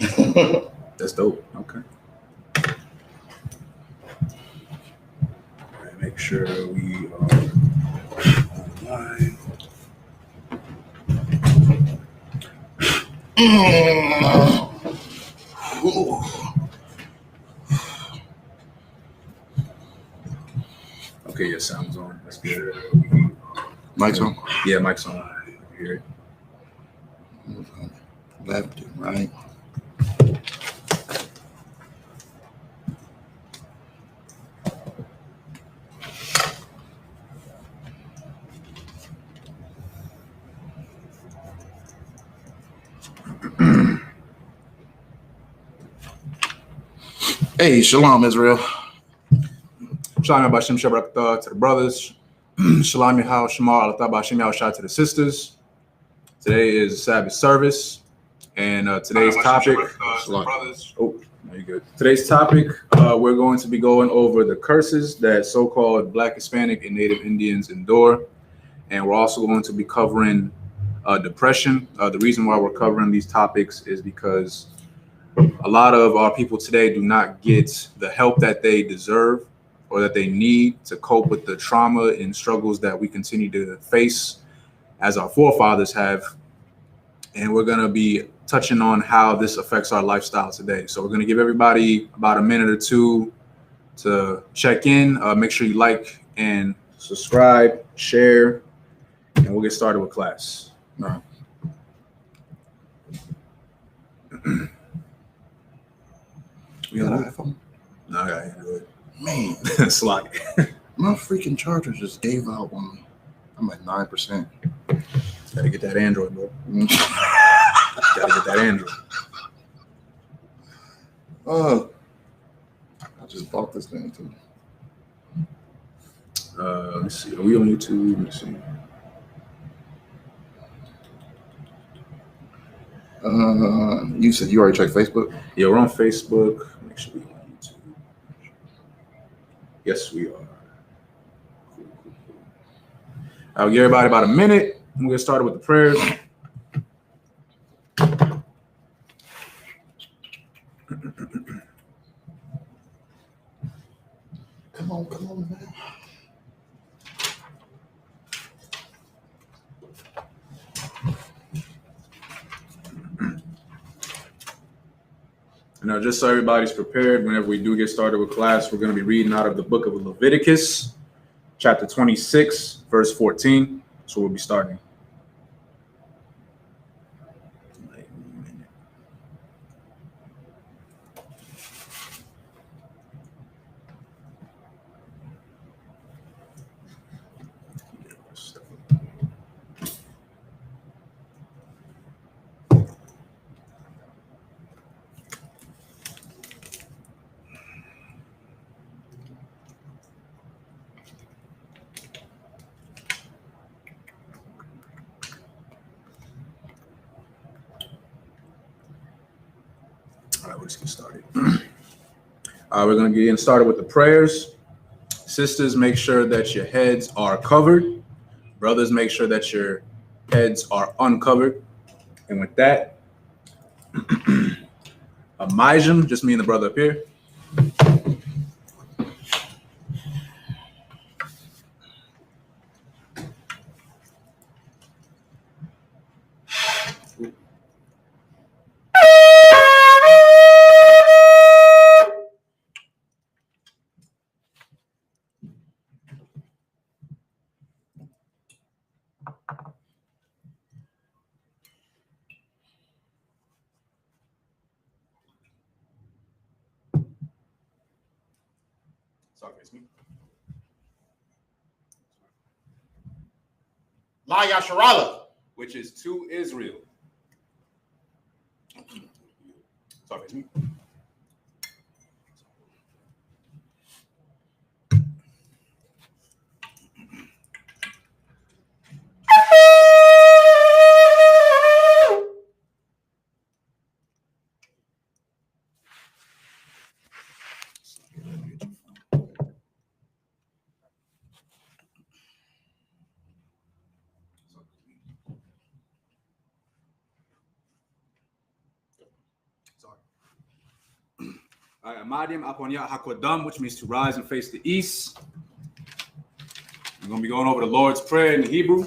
That's dope. Okay. All right, make sure we are online. Okay, your sound's on. That's good. Mic's on? Yeah, mic's on. Hear it. Left, right. Hey, shalom, Israel. Shalom Bashim Shabbat to the brothers. Shalom Yahal Shamar Alatah Bashim Yahal to the sisters. Today is Sabbath service, and today's topic. Oh, no, you're good. Today's topic, we're going to be going over the curses that so-called Black, Hispanic, and Native Indians endure, and we're also going to be covering depression. The reason why we're covering these topics is because a lot of our people today do not get the help that they deserve or that they need to cope with the trauma and struggles that we continue to face as our forefathers have. And we're going to be touching on how this affects our lifestyle today. So we're going to give everybody about a minute or two to check in. Make sure you like and subscribe, share, and we'll get started with class. All right. You got an iPhone? No, I got Android. Man, Slack. my freaking charger just gave out on me. I'm at 9%. Gotta get that Android, bro. Gotta get that Android. I just bought this thing too. Let's see. Are we on YouTube? Let me see. You said you already checked Facebook? Yeah, we're on Facebook. Make sure we're on YouTube. Yes, we are. Cool. I'll give everybody about a minute. We'll get started with the prayers. Come on, man. Now, just so everybody's prepared, whenever we do get started with class, we're going to be reading out of the book of Leviticus, chapter 26, verse 14. So we'll be starting. All right, we'll just get started. We're going to get started with the prayers. Sisters, make sure that your heads are covered. Brothers, make sure that your heads are uncovered. And with that, Amijam, just me and the brother up here. Sorry, it's me. La Yasharala, Which is to Israel. Sorry, it's me. Sorry. All right, Amadim Aponyat Hakodam, which means to rise and face the east. We're going to be going over the Lord's Prayer in the Hebrew.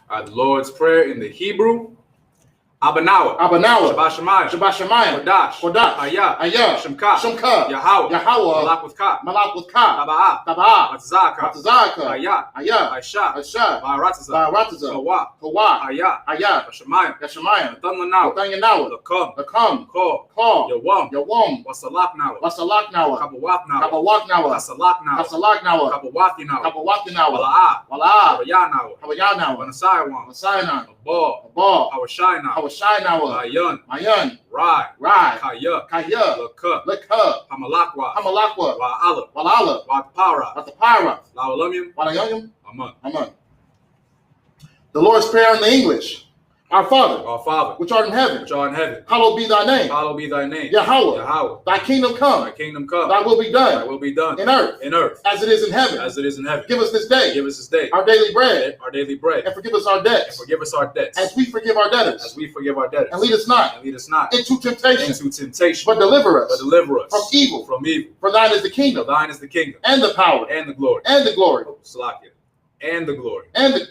All right, the Lord's Prayer in the Hebrew. Abanawa. Shabbat Shemayim. Kodash. Ayah. Shemka. Yahweh. Malak with Ka. Taba'ah. Matzaka. Ayah. Aisha. Ba'arataza. Kawa. Ayah. Shemayim. Nathanawa. Lakam. Ko. Yawam. Wasalak Nawa. Kabawak Nawa. Kasalak Nawa. Kabawaki Nawa. Wala'ah. Havayanawa. Manasaiwan. Abba. Hawashai Mayan. Rai. Kaya. Laka. Hamalakwa. Wa'ala. Watapara. La'olamim. Amen. The Lord's Prayer in the English. Our Father, which art in heaven, hallowed be thy name. Yahweh. Thy kingdom come. Thy will be done. In earth. As it is in heaven. Give us this day. Our daily bread. And forgive us our debts. As we forgive our debtors. And lead us not into temptation. But deliver us from evil. For thine is the kingdom. And the power. And the glory. Oh, Salakia. And the glory. And the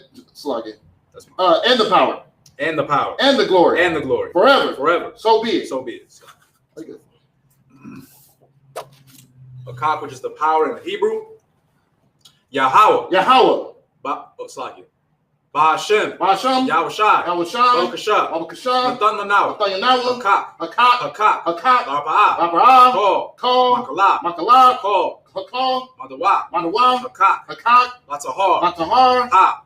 power. And the power. And the glory. Forever. So be it. Okay. A cock, which is the power in the Hebrew. Yahweh. Salakia. Ba'ashem. Yahushai. Babakasha. Nathanawa. Hakak. Arba'ah. Ko. Makala. Ko. Madawa. Hakak. Latahar. Ha.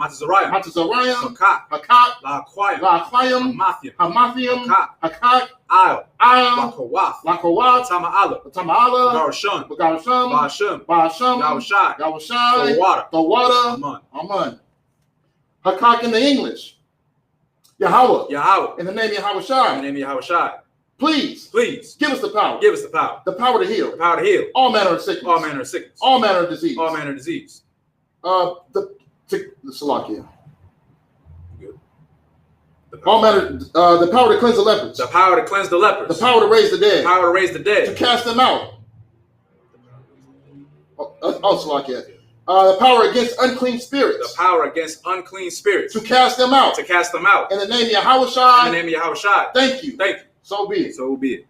Matazariah. Hakak. La'akwayim. Hamathium. Hakak. Al. Lakawath. Tama'ala. Garasham. Ba'ashem. Yahushai. The water. Amen. Hakak in the English. Yahweh. In the name of Yahushai. Please give us the power. The power to heal. All manner of sickness. All manner of disease. The Salakia. All manner. The power to cleanse the lepers. The power to cleanse the lepers. The power to raise the dead. To cast them out. Salakia. The power against unclean spirits. To cast them out. In the name of Yahushai. Thank you. So be it.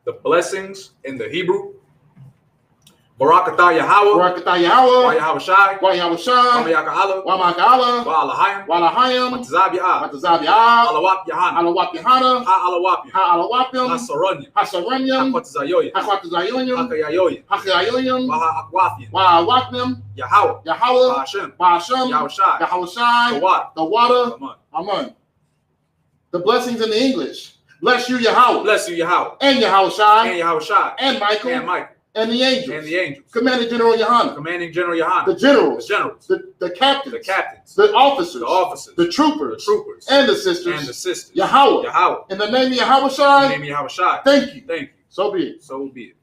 The blessings in the Hebrew. Barakatah Yahweh. Wa Yahushai. Wa Yamaka'ala. Wa Alahayim. Matzabi'ah. Alawap Yahana. Ha Hasaranyam. Hakwazayoyim. Wa Ha'akwathiim. Yahweh. Ba'ashem. Yahushai. The water. Amen. The blessings in the English. Bless you, Yahweh. And Yahushai. And Michael. And the angels. Commanding General Yohanan. The generals. The captains. The officers. The troopers. And the sisters. Yahweh. In the name of Yahushai. Thank you. So be it.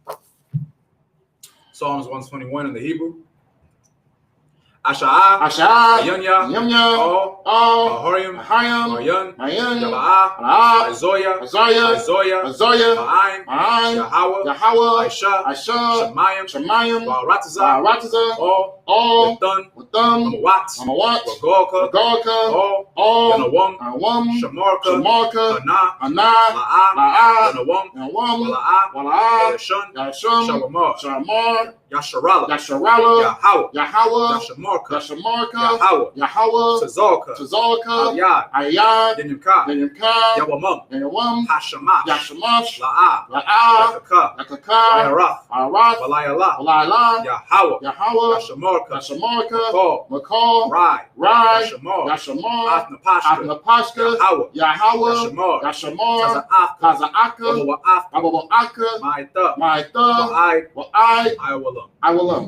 Psalms 121 in the Hebrew. Asha'ah, Ayanya, Ahorim, Mayan, Yaba'ah, Izoya, Ma'ayin, Yahweh, Aisha, Shemayim, Ba'arataza, Watham, Amawat, Wagolka, Yanawam, Shamarka, Ana, La'ah, Yanawam, Wala'ah, Yasham, Shamar, Yasharala, Yahweh, Yashamarka, Yahweh, Tzalka, Ayad, Denyamka, Yawam, Hashamash, La'ah, Lakaka, Arath, Walayala, Yahweh, Yashamarka, Makal, Rai, Yashamar, Athnapashka, Yahweh, Yashamar, Kaza'aka, Ababa'aka, Ma'ita, Wa'ai, I will.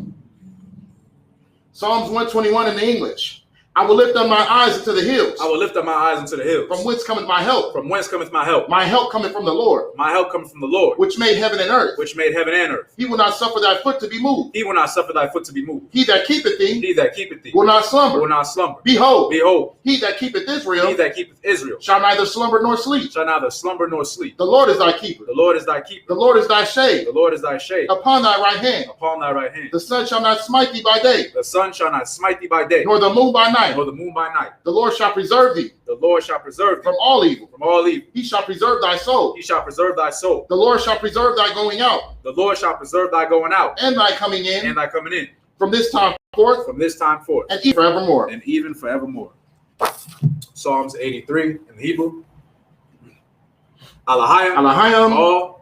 Psalms 121 in the English. I will lift up my eyes into the hills. I will lift up my eyes into the hills. From whence cometh my help? From whence cometh my help? My help cometh from the Lord. My help cometh from the Lord, which made heaven and earth. which made heaven and earth. He will not suffer thy foot to be moved. He will not suffer thy foot to be moved. He that keepeth thee, He that keepeth thee, will not slumber. will not slumber. Behold, Behold, he that keepeth Israel, he that keepeth Israel, shall neither slumber nor sleep. shall neither slumber nor sleep. The Lord is thy keeper. The Lord is thy keeper. The Lord is thy shade The Lord is thy shade upon thy right hand. upon thy right hand. The sun shall not smite thee by day, The sun shall not smite thee by day, nor the moon by night. nor the moon by night. The Lord shall preserve thee The Lord shall preserve thee from all evil. from all evil. He shall preserve thy soul. He shall preserve thy soul. The Lord shall preserve thy going out The Lord shall preserve thy going out and thy coming in and thy coming in from this time forth from this time forth and even forevermore. and even forevermore. Psalms 83 in Hebrew. Alahayim, Alahayim, all,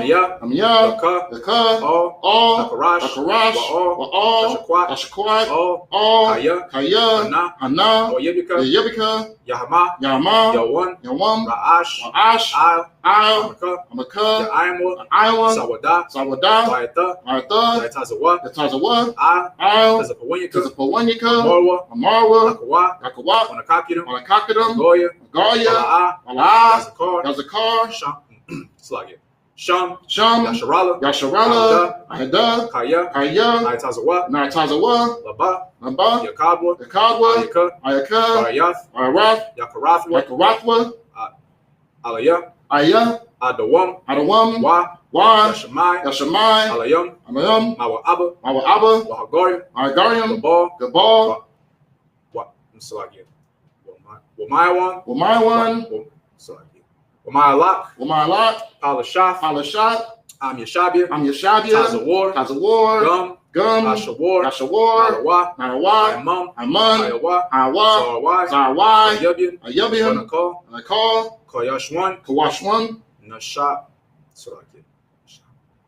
Amiyah, Amiyah, the Ka, all, Akarash, Akarash, Wa'al, Washakwat, Washakwat, all, Kaya, Hana, Hana, Yebika, Yebika, Yahama, Yama, Yawan, Yawam, Ra'ash, Ash, Al, Al, Amaka, Amaka, Ya'ayimwa, Iowa, Sawada, Sawada, Wa'ata, Martha, Yatazawa, Tazawa, Al, Al, Tazapawanyaka, Tazapawanyaka, Morwa, Amarwa, Akawa, Akawat, Wanakakidam, Malakakadam, Goya, Goya, Ala'a, Ala, Yazakar, Yazakar, Slagit, Sham, Sham, Yasharala, Yasharala, Ahada, Kaya, Kaya, Nayatazawa, Nartazawa, Laba, Lamba, Yakabwa, Yakadwa, Ayaka, Ayaka, Barayath, Arath, Yakarathwa, Yakarathwa, Alaya, Aya, Adawam, Adawam, Wa, Wa, Yashamai, Yashamai, Alayam, Amayam, Mawa Abba, Mawa Wahagariam, Agariam, Gabal, Gabal, Slagit, Wamayawan, Wamaiwan, Wamayalak, Wamayalak, Palashaf, Palashat, Am Yashabia, Amyashabia, Tazawar, Tazawar, Gum, Gum, Ashawar, Yashawar, Nalawa, Narawa, Imam, Aman, Ayawa, Hawa, Sarawai, Zarwai, Ayabian, Ayabian, Wanakal, Nakal, Koyashwan, Kawashwan, Nashat,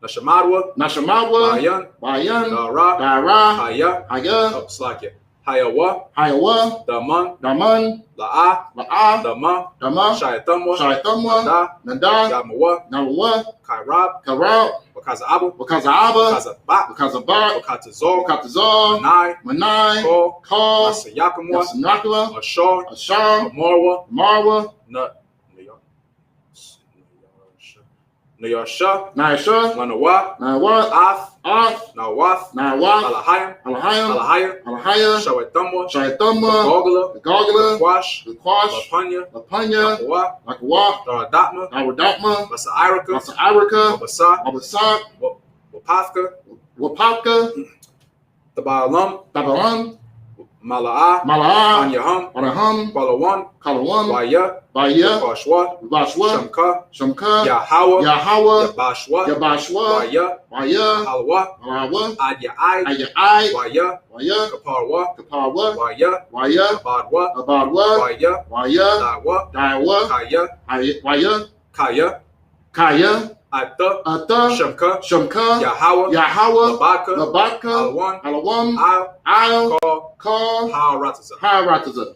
Nashamadwa, Nashamadwa, Bayan, Bayan, Dara, Dara, Haya, Haya, Slakia, Hayawa, Hayawa, Daman, Daman, La'a, La'a, Dama, Dama, Shayatamwa, Shaitamwa, Da, Nada, Yamawa, Nawa, Kairab, Karab, Wakaza Abu, Wakazaaba, Wakazabat, Wakazabat, Wakatazor, Wakatazal, Manai, Manai, Kol, Kal, Nasayakamwa, Yasanakala, Ashar, Ashar, Marwa, Marwa, Nayasha, Naisha, Manawa, Nawa, Ath, Ath, Nawath, Nawa, Alahayim, Alahayam, Alahaya, Alahaya, Shawatamwa, Shaitamwa, Gogala, Gogala, Quash, Quash, Lapanya, Lapanya, Akawa, Lakwa, Daradatma, Nawadatma, Masa Irika, Masa Irika, Wabasa, Abasat, Wapafka, Wapapka, Tabalam, Tabaran, Mala'a, Mala'a, Anyaham, Araham, Balawan, Kalawan, Waya, Baya, Bashwa, Bashwa, Shamka, Shamka, Yahawa, Yahawa, Yabashwa, Yabashwa, Waya, Waya, Halwa, Alawa, Adyai, Ayai, Waya, Waya, Kaparwa, Kapawa, Waya, Waya, Abadwa, Abadwa, Waya, Waya, Dawa, Daiwa, Kaya, Waya, Kaya, Kaya, Ata, Ata, Shamka, Shamka, Yahawa, Yahawa, Labaka, Labaka, Alwan, Alawam, Al, Al, Call, Call, Harataza. Harataza.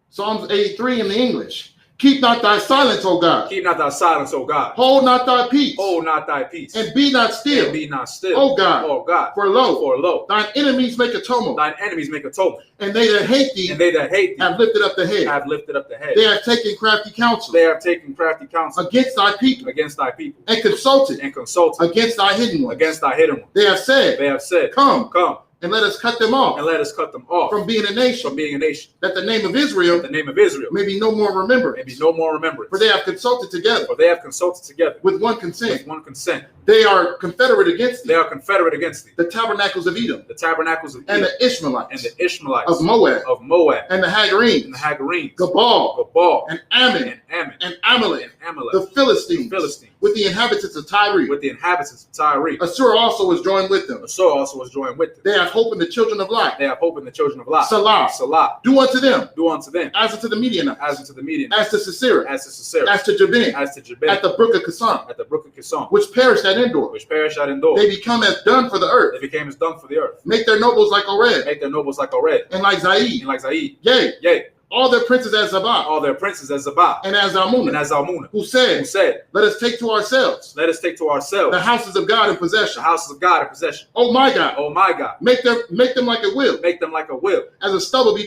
Psalms 83 in the English. Keep not thy silence, O God. Keep not thy silence, O God. Hold not thy peace. Hold not thy peace. And be not still. And be not still. O God. O God. For lo, For thine enemies make a tumult. thine enemies make a tumult. And they that hate thee, And they that hate thee have lifted up the head. have lifted up the head. They have taken crafty counsel They have taken crafty counsel against thy people, against thy people, and consulted and consulted against thy hidden ones. against thy hidden ones. They have said, They have said, Come, Come, and let us cut them off and let us cut them off from being a nation, from being a nation, that the name of Israel the name of Israel may be no more may remembered. be no more remembrance. For they have consulted together For they have consulted together with one consent. with one consent. They are confederate against They thee. are confederate against thee. The tabernacles of Edom, The tabernacles of and Edom, the Ishmaelites, and the Ishmaelites of Moab, of Moab, and the and Hagarenes, the Hagarenes, Gabal, Gabal, and Ammon, and Ammon, and Amalek, and Amalek, the Philistines, Philistines, with the inhabitants of Tyre. with the inhabitants of Tyre. Assur also was joined with them. Assur also was joined with them. They have hope in the children of Lot. They have hope in the children of Lot. Salah. Salah. Do unto them Do unto them as unto the Midianites, as unto the Median, as to Sisera, as to Sisera, as to Jabin, as to Jabin, at the brook of Kison, at the brook of Kison, which perished at Endor. which perished at Endor. They become as dung for the earth. They became as dung for the earth. Make their nobles like Oreb, Make their nobles like Ored, and like Zaid. and like Zaid. Yea, Yea, all their princes as Sabbath. All their princes as Sabbath. And as Almunah. And as Almunah. Who said, let us take to ourselves. Let us take to ourselves. The houses of God in possession. The houses of God in possession. Oh my God. Oh my God. Make them like a wheel. Make them like a wheel. As a stubble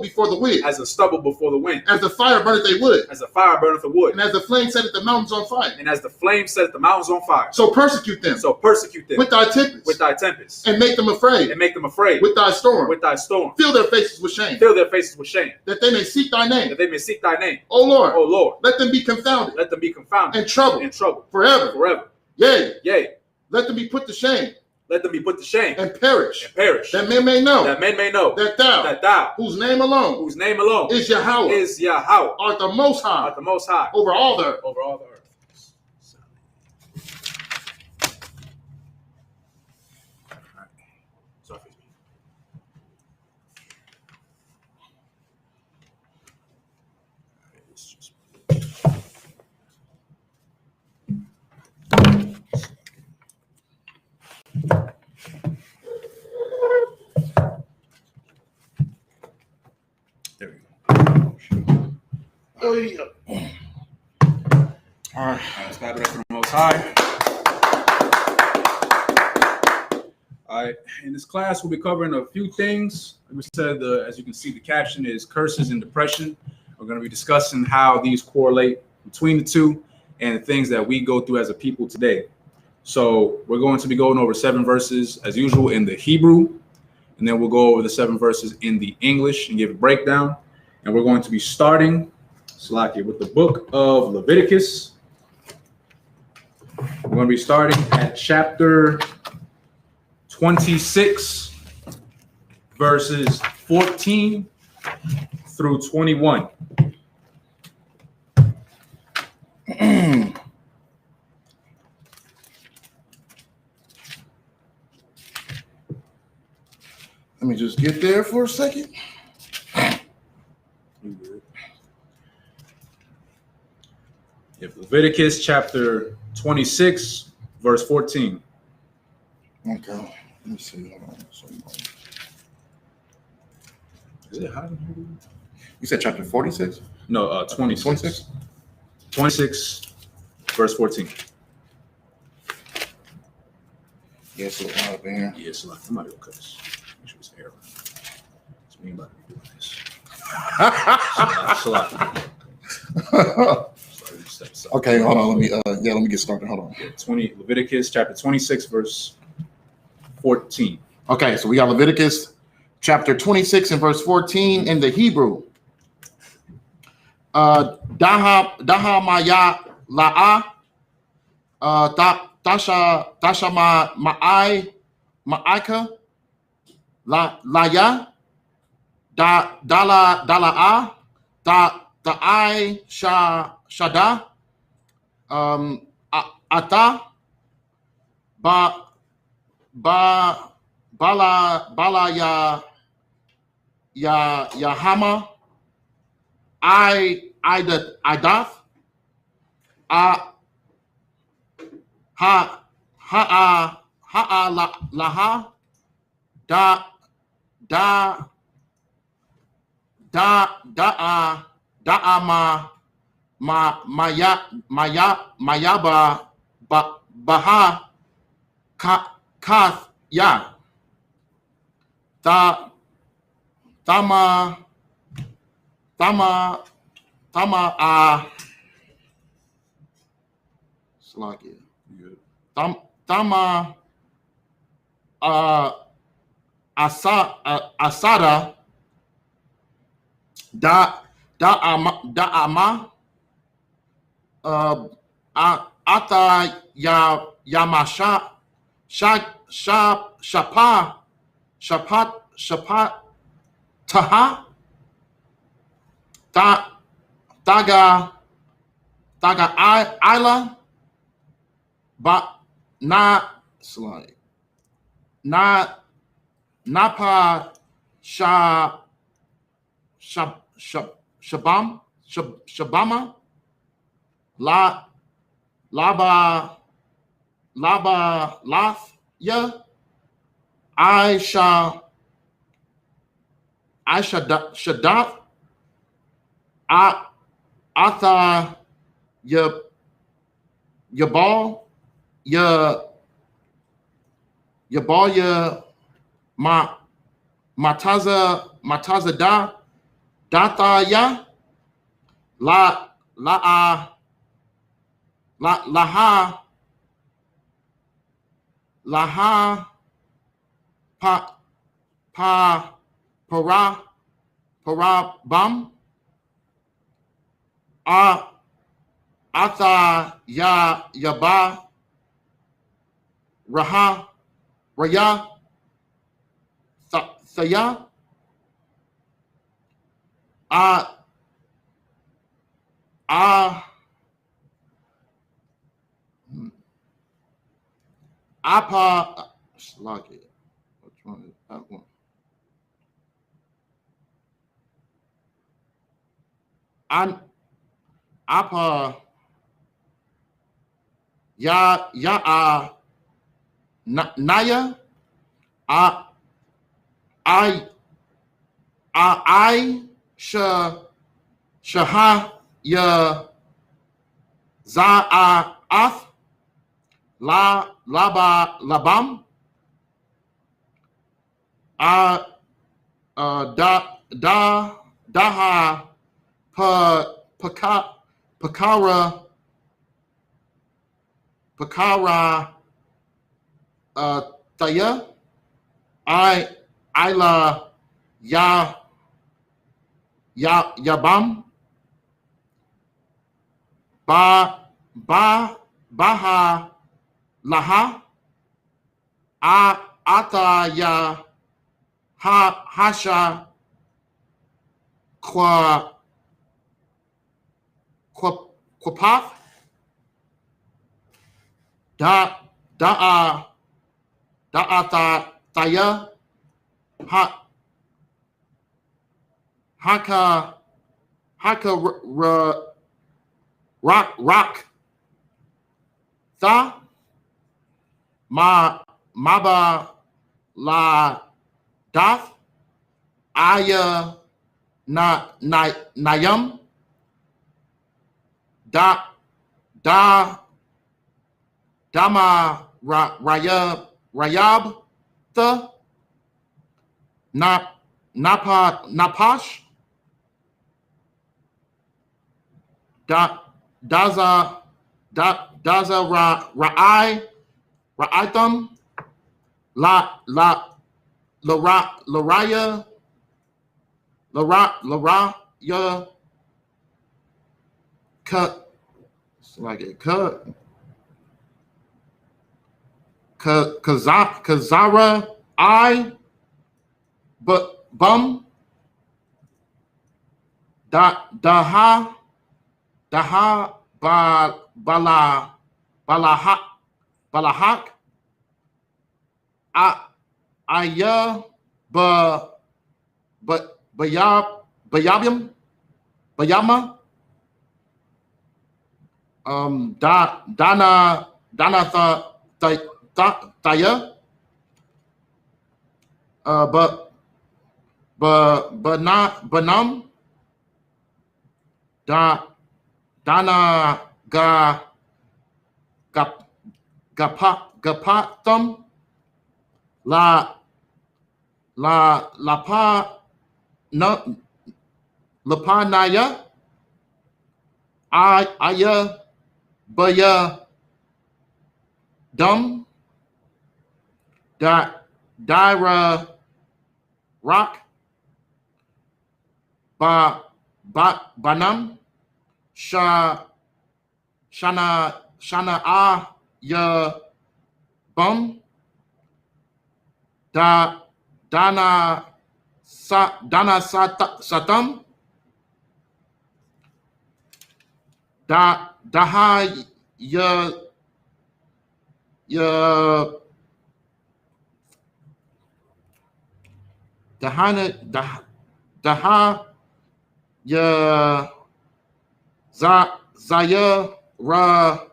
before the wind. As a stubble before the wind. As the fire burneth a wood. As the fire burneth the wood. And as the flame setteth the mountains on fire. And as the flame setteth the mountains on fire. So persecute them. So persecute them. With thy tempest. With thy tempest. And make them afraid. And make them afraid. With thy storm. With thy storm. Fill their faces with shame. Fill their faces with shame. That they may seek thy name. That they may seek thy name. O Lord. O Lord. Let them be confounded. Let them be confounded. And troubled. In trouble. Forever. Forever. Yea. Yea. Let them be put to shame. Let them be put to shame. And perish. And perish. That men may know. That men may know. That thou. Whose name alone. Whose name alone. Is Yahweh. Is Yahweh. Art the most high. Art the most high. Over all the earth. Over all the earth. There we go. Oh, yeah. All right. Let's clap it up for the Most High. All right. In this class, we'll be covering a few things. Like we said, as you can see, the caption is curses and depression. We're going to be discussing how these correlate between the two and the things that we go through as a people today. So we're going to be going over 7 verses as usual in the Hebrew, and then we'll go over the 7 verses in the English and give a breakdown. And we're going to be starting, Salakia, with the book of Leviticus. We're going to be starting at chapter 26, verses 14 through 21. Let me just get there for a second. If Leviticus chapter 26, verse 14. Okay. Let me see. Hold on. Is it hot in here? You said chapter 46? No, 26. 26? 26, verse 14. Yeah, it's a little hot up in here. Yeah, so I'm about to go cut this. Make sure it's air. That's me about to be doing this. Okay, hold on. Let me get started. Hold on. Yeah, Leviticus chapter 26, verse 14. Okay, so we got Leviticus chapter 26 and verse 14 in the Hebrew. Daha maya la'a tasha ma'aika laya dala'a ta'ai shada ata bala ya hama idath laha mayaba baha kath ya tama Slakia. Tama asada ama ata yamasha shapat taha taga ila ba napa shabama laba lath ya I shadat Atha your ball mataza data ya laha para bam atha yaba raya saya apa like it. Which one is that one? Apa naya I shaha ya za ath labam daha pakara taya ila yabam baha laha ata ya hasha kwapath taya haka rock tha maba la dath aya nayam dama rayab the napash daza ra'aitam laraya cut like it cut kazara I but bum daha balahak aya bayama dana taya banam dana gapatam lapa naya aya baya dum dira rock banam shana ya bum dana satam daha ya daha ya zaya rock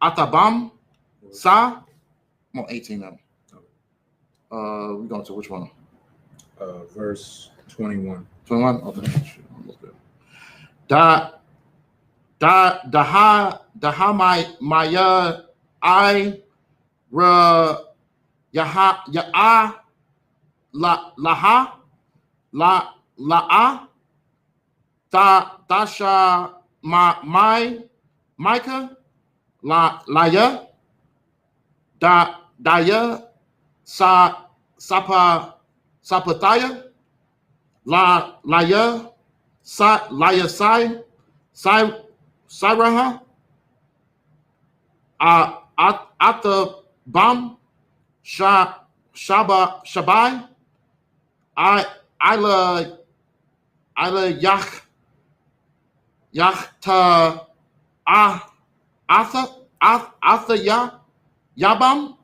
atabam sa. I'm on 18 now. We're going to which one? Verse 21. 21? Okay. Da Maya I ra ya la dasha Micah ya daya sapataya ya Siraha Ata Bam Shabai Ila Yachta Atha Yabam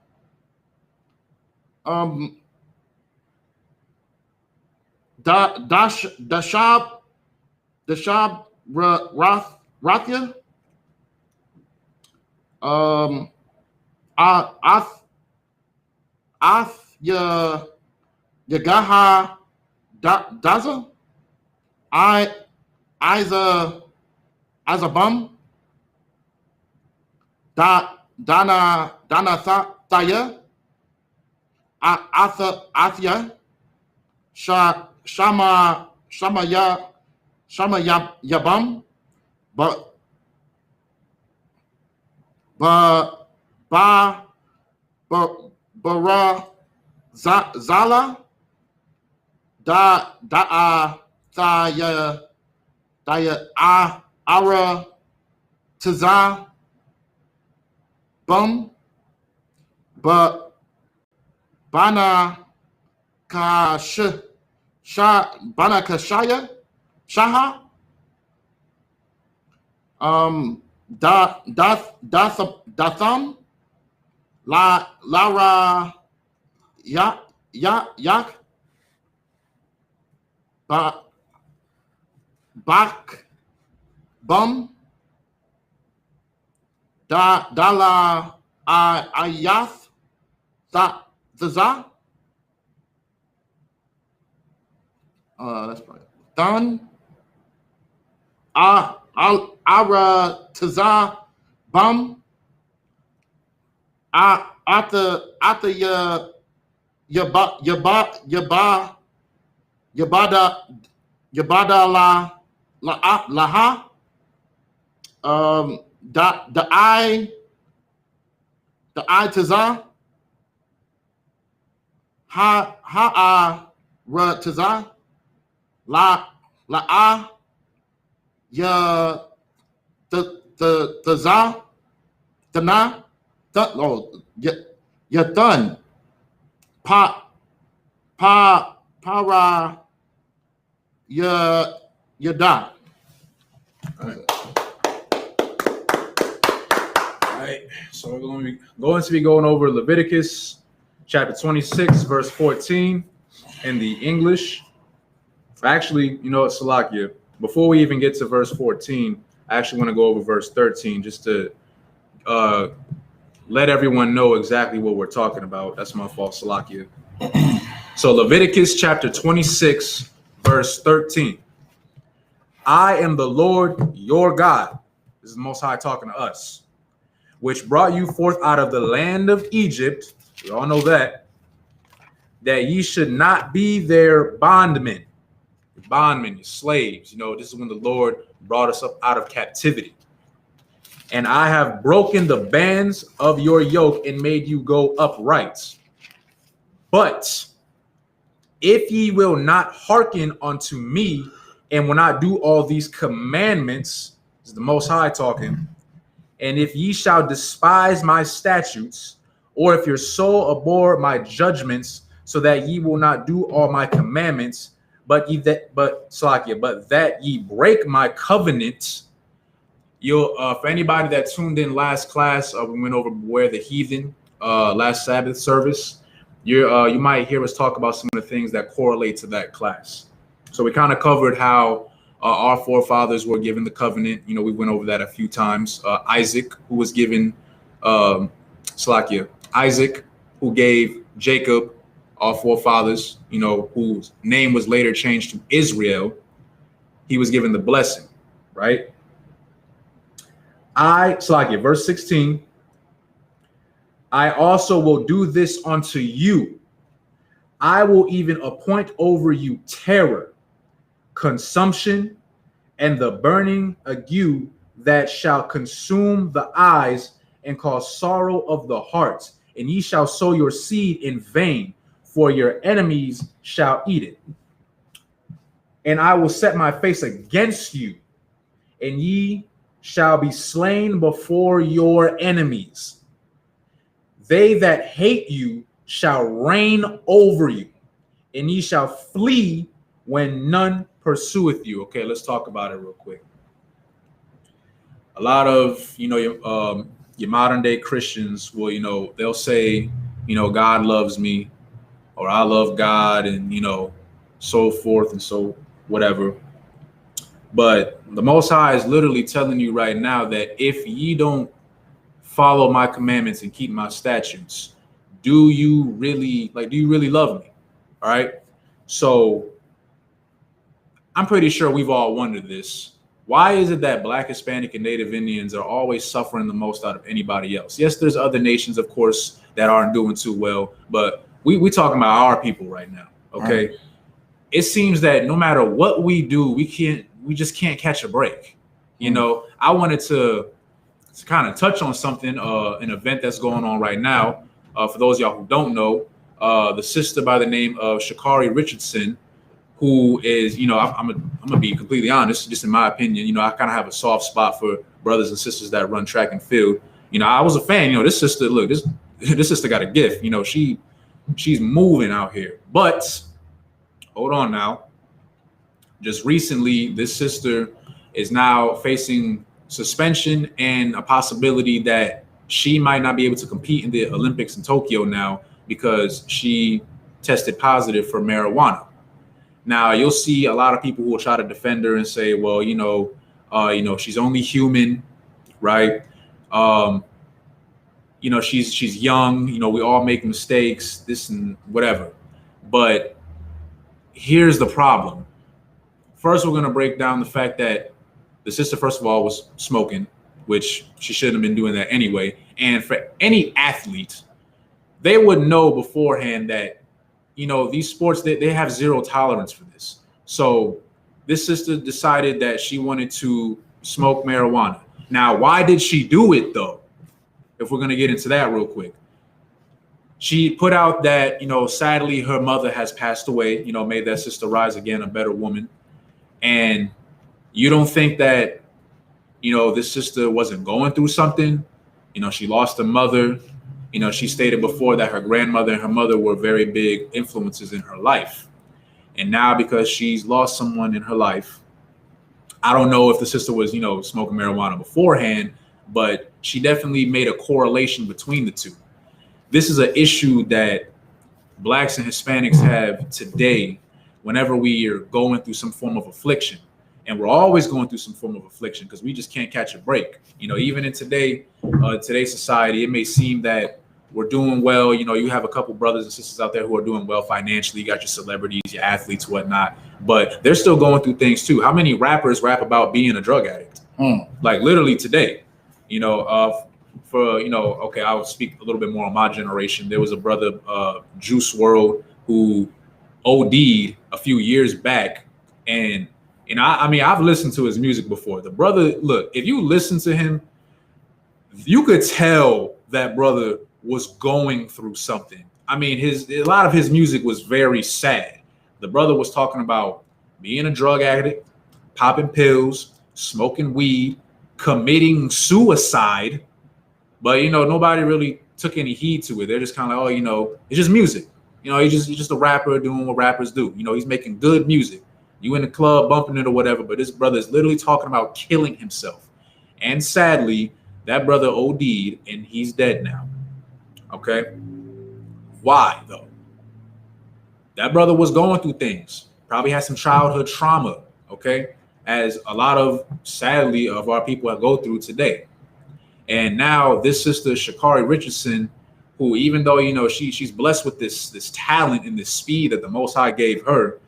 Dashab Rathia Yagaha Daza Azabum Dana Thaya Athya Shama Yabam Bara Zala Thaya Ara Taza Bum Bana Bana Kashaya Shaha Datham Lara Yak Bak Bum Dala Ayath Zaza that's probably done. Ara Taza Bum Ata Yabada Laha the I Taza Ha Ra Taza La Ya the za the na ya done para ya da. All right. So we're going to be going over Leviticus chapter 26, verse 14 in the English. Actually, you know what, Salakia, before we even get to verse 14, I actually want to go over verse 13 just to let everyone know exactly what we're talking about. That's my fault, Salakia. So Leviticus chapter 26, verse 13. I am the Lord your God. This is the Most High talking to us, which brought you forth out of the land of Egypt. We all know that ye should not be their bondmen. Your bondmen, your slaves. You know, this is when the Lord brought us up out of captivity. And I have broken the bands of your yoke and made you go upright. But if ye will not hearken unto me and will not do all these commandments, this is the Most High talking, and if ye shall despise my statutes, or if your soul abhor my judgments, so that ye will not do all my commandments, but that ye break my covenant. You'll for anybody that tuned in last class, we went over Beware the Heathen last Sabbath service. You might hear us talk about some of the things that correlate to that class. So we kind of covered how our forefathers were given the covenant. You know, we went over that a few times. Isaac, who was given Isaac, who gave Jacob our forefathers, whose name was later changed to Israel, he was given the blessing, right? Verse 16, I also will do this unto you. I will even appoint over you terror, consumption, and the burning ague that shall consume the eyes and cause sorrow of the heart. And ye shall sow your seed in vain, for your enemies shall eat it. And I will set my face against you, and ye shall be slain before your enemies. They that hate you shall reign over you, and ye shall flee when none pursueth you. Okay, let's talk about it real quick. A lot of your modern day Christians will they'll say God loves me, or I love God, and so forth and so whatever. But the Most High is literally telling you right now that if ye don't follow my commandments and keep my statutes, do you really love me? All right. So I'm pretty sure we've all wondered this. Why is it that Black, Hispanic, and Native Indians are always suffering the most out of anybody else? Yes, there's other nations, of course, that aren't doing too well, but we talking about our people right now. Okay. Right. It seems that no matter what we do, we just can't catch a break. I wanted to kind of touch on something, an event that's going on right now. For those of y'all who don't know, the sister by the name of Sha'Carri Richardson, who is, I'm gonna be completely honest, just in my opinion, I kind of have a soft spot for brothers and sisters that run track and field. I was a fan. This sister, look, this sister got a gift. She's moving out here. But hold on now. Just recently, this sister is now facing suspension and a possibility that she might not be able to compete in the Olympics in Tokyo now because she tested positive for marijuana. Now, you'll see a lot of people who will try to defend her and say, well, she's only human, right? She's young, we all make mistakes, this and whatever. But here's the problem. First, we're going to break down the fact that the sister, first of all, was smoking, which she shouldn't have been doing that anyway. And for any athlete, they would know beforehand that, these sports, they have zero tolerance for this. So this sister decided that she wanted to smoke marijuana. Now, why did she do it, though? If we're going to get into that real quick. She put out that, sadly, her mother has passed away, may that sister rise again, a better woman. And you don't think that, this sister wasn't going through something? She lost her mother. She stated before that her grandmother and her mother were very big influences in her life. And now because she's lost someone in her life, I don't know if the sister was, smoking marijuana beforehand, but she definitely made a correlation between the two. This is an issue that Blacks and Hispanics have today whenever we are going through some form of affliction. And we're always going through some form of affliction because we just can't catch a break. Even in today's society, it may seem that we're doing well. You have a couple brothers and sisters out there who are doing well financially. You got your celebrities, your athletes, whatnot, but they're still going through things too. How many rappers rap about being a drug addict? Like literally today, okay, I'll speak a little bit more on my generation. There was a brother, Juice WRLD, who OD'd a few years back. And I've listened to his music before. The brother, look, if you listen to him, you could tell that brother was going through something. A lot of his music was very sad. The brother was talking about being a drug addict, popping pills, smoking weed, committing suicide. But, nobody really took any heed to it. They're just kind of like, it's just music. He's just a rapper doing what rappers do. He's making good music. You in the club bumping it or whatever, but this brother is literally talking about killing himself. And sadly, that brother OD'd and he's dead now. Okay? Why, though? That brother was going through things. Probably had some childhood trauma, okay? As a lot of, sadly, of our people go through today. And now this sister, Sha'Carri Richardson, who, even though, you know, she's blessed with this talent and this speed that the Most High gave her,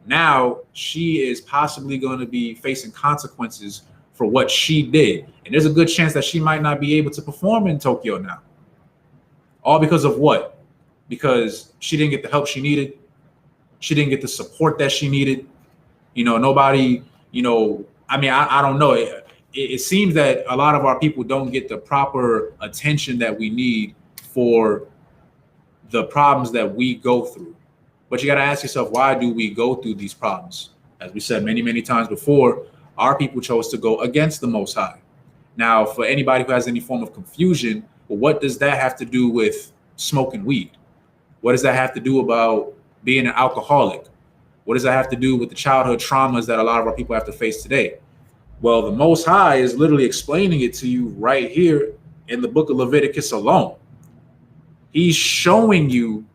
now she is possibly going to be facing consequences for what she did. And there's a good chance that she might not be able to perform in Tokyo now. All because of what? Because she didn't get the help she needed. She didn't get the support that she needed. You know, nobody, you know, I mean, I don't know. It seems that a lot of our people don't get the proper attention that we need for the problems that we go through. But you got to ask yourself, why do we go through these problems? As we said many, many times before, our people chose to go against the Most High. Now, for anybody who has any form of confusion, well, what does that have to do with smoking weed? What does that have to do about being an alcoholic? What does that have to do with the childhood traumas that a lot of our people have to face today? Well, the Most High is literally explaining it to you right here in the book of Leviticus alone. He's showing you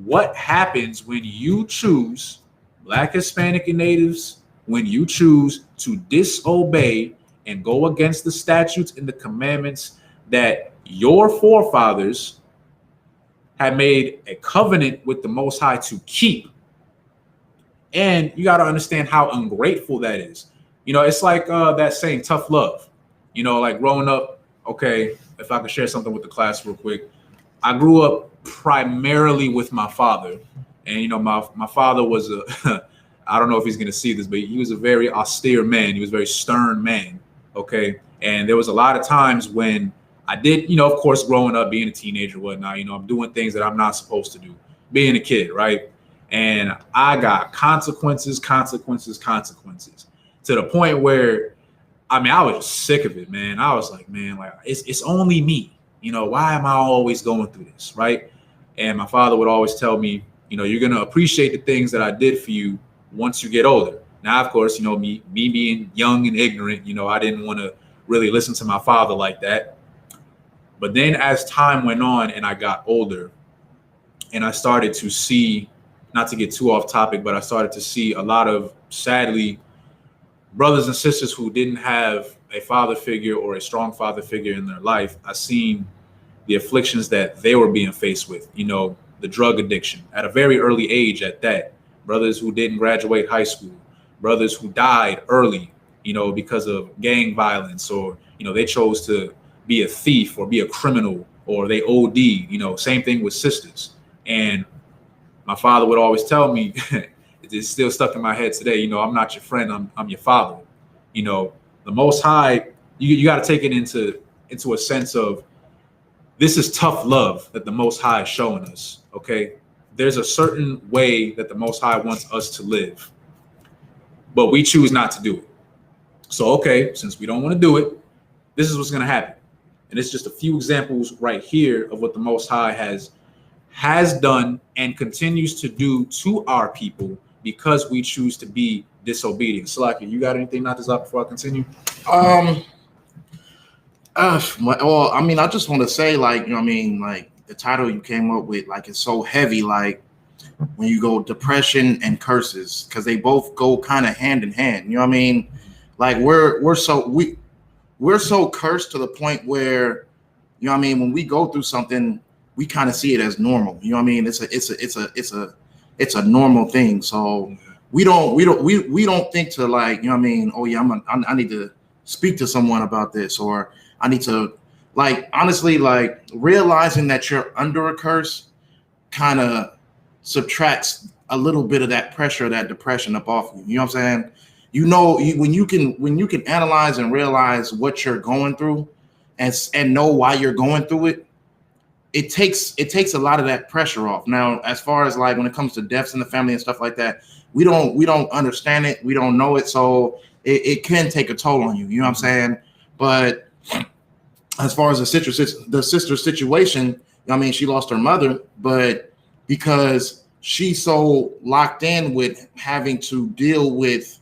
what happens when you choose, Black, Hispanic, and Natives, when you choose to disobey and go against the statutes and the commandments that your forefathers had made a covenant with the Most High to keep. And you got to understand how ungrateful that is. You know, it's like that saying, tough love. You know, like growing up, okay, if I could share something with the class real quick. I grew up primarily with my father. And, you know, my father was I don't know if he's going to see this, but he was a very austere man. He was a very stern man. Okay. And there was a lot of times when I did, you know, of course, growing up, being a teenager, whatnot, you know, I'm doing things that I'm not supposed to do, being a kid. Right. And I got consequences to the point where, I mean, I was just sick of it, man. I was like, man, like it's only me. You know, why am I always going through this? Right. And my father would always tell me, you know, you're going to appreciate the things that I did for you once you get older. Now, of course, you know, me being young and ignorant, you know, I didn't want to really listen to my father like that. But then as time went on and I got older and I started to see, not to get too off topic, but I started to see a lot of, sadly, brothers and sisters who didn't have a father figure or a strong father figure in their life. I seen the afflictions that they were being faced with, you know, the drug addiction at a very early age at that. Brothers who didn't graduate high school, brothers who died early, you know, because of gang violence, or, you know, they chose to be a thief or be a criminal, or they OD, you know, same thing with sisters. And my father would always tell me, it's still stuck in my head today, you know, I'm not your friend, I'm your father. You know, the Most High, you got to take it into a sense of, this is tough love that the Most High is showing us, okay? There's a certain way that the Most High wants us to live, but we choose not to do it. So, okay, since we don't want to do it, this is what's going to happen. And it's just a few examples right here of what the Most High has done and continues to do to our people because we choose to be disobedient. Salaki, you got anything not to say before I continue? Well, I mean, I just want to say, like, you know what I mean, like the title you came up with, like, it's so heavy, like when you go depression and curses, because they both go kind of hand in hand. You know what I mean? Like we're so cursed to the point where, you know what I mean, when we go through something, we kind of see it as normal. You know what I mean? It's a normal thing. So we don't think to, like, you know what I mean, oh yeah, I need to speak to someone about this, or I need to, like, honestly, like realizing that you're under a curse kind of subtracts a little bit of that pressure, that depression up off you. You know what I'm saying? You know, when you can analyze and realize what you're going through and know why you're going through it, it takes a lot of that pressure off. Now, as far as like when it comes to deaths in the family and stuff like that, we don't understand it, we don't know it, so it can take a toll on you. You know what I'm saying? But as far as the sister situation, I mean, she lost her mother, but because she's so locked in with having to deal with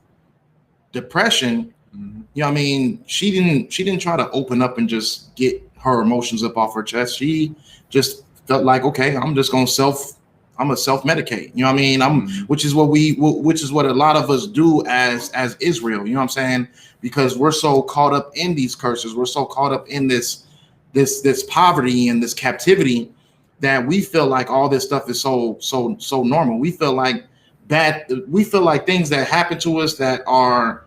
depression, you know what I mean, she didn't try to open up and just get her emotions up off her chest. She just felt like, okay, I'm just gonna self-medicate. You know what I mean? Which is what a lot of us do as Israel. You know what I'm saying? Because we're so caught up in these curses, we're so caught up in this poverty and this captivity that we feel like all this stuff is so normal. We feel like things that happen to us that are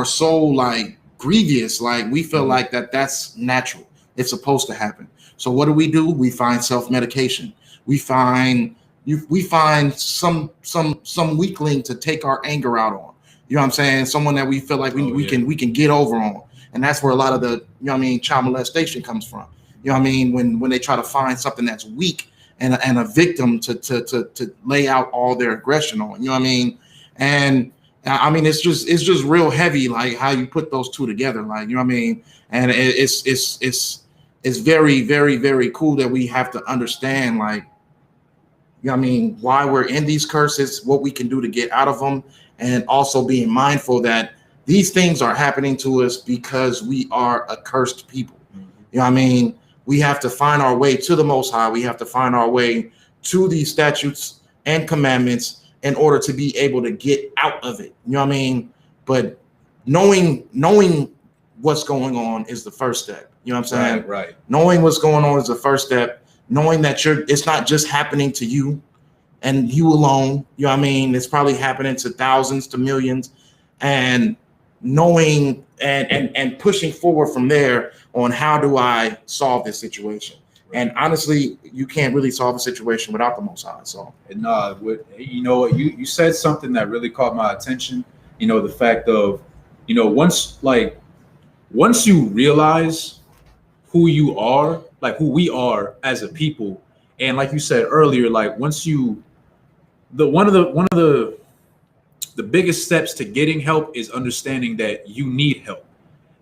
so like grievous. Like we feel like that's natural. It's supposed to happen. So what do? We find self-medication. We find some weakling to take our anger out on. You know what I'm saying? Someone that we feel like we can get over on. And that's where a lot of the, child molestation comes from. You know what I mean? When they try to find something that's weak and a victim to lay out all their aggression on. You know what I mean? And I mean it's just real heavy, like how you put those two together, like, you know what I mean? And it's very, very, very cool that we have to understand, like, you know what I mean, why we're in these curses, what we can do to get out of them, and also being mindful that these things are happening to us because we are a cursed people. You know what I mean? We have to find our way to the Most High. We have to find our way to these statutes and commandments in order to be able to get out of it. You know what I mean? But knowing what's going on is the first step. You know what I'm saying? Right. Knowing what's going on is the first step. Knowing that it's not just happening to you and you alone. You know what I mean? It's probably happening to thousands, to millions, and knowing and pushing forward from there on how do I solve this situation. And honestly, you can't really solve a situation without the Most High. So, and you said something that really caught my attention. The fact of, once you realize who you are, like who we are as a people, and like you said earlier, like once you, one of the biggest steps to getting help is understanding that you need help.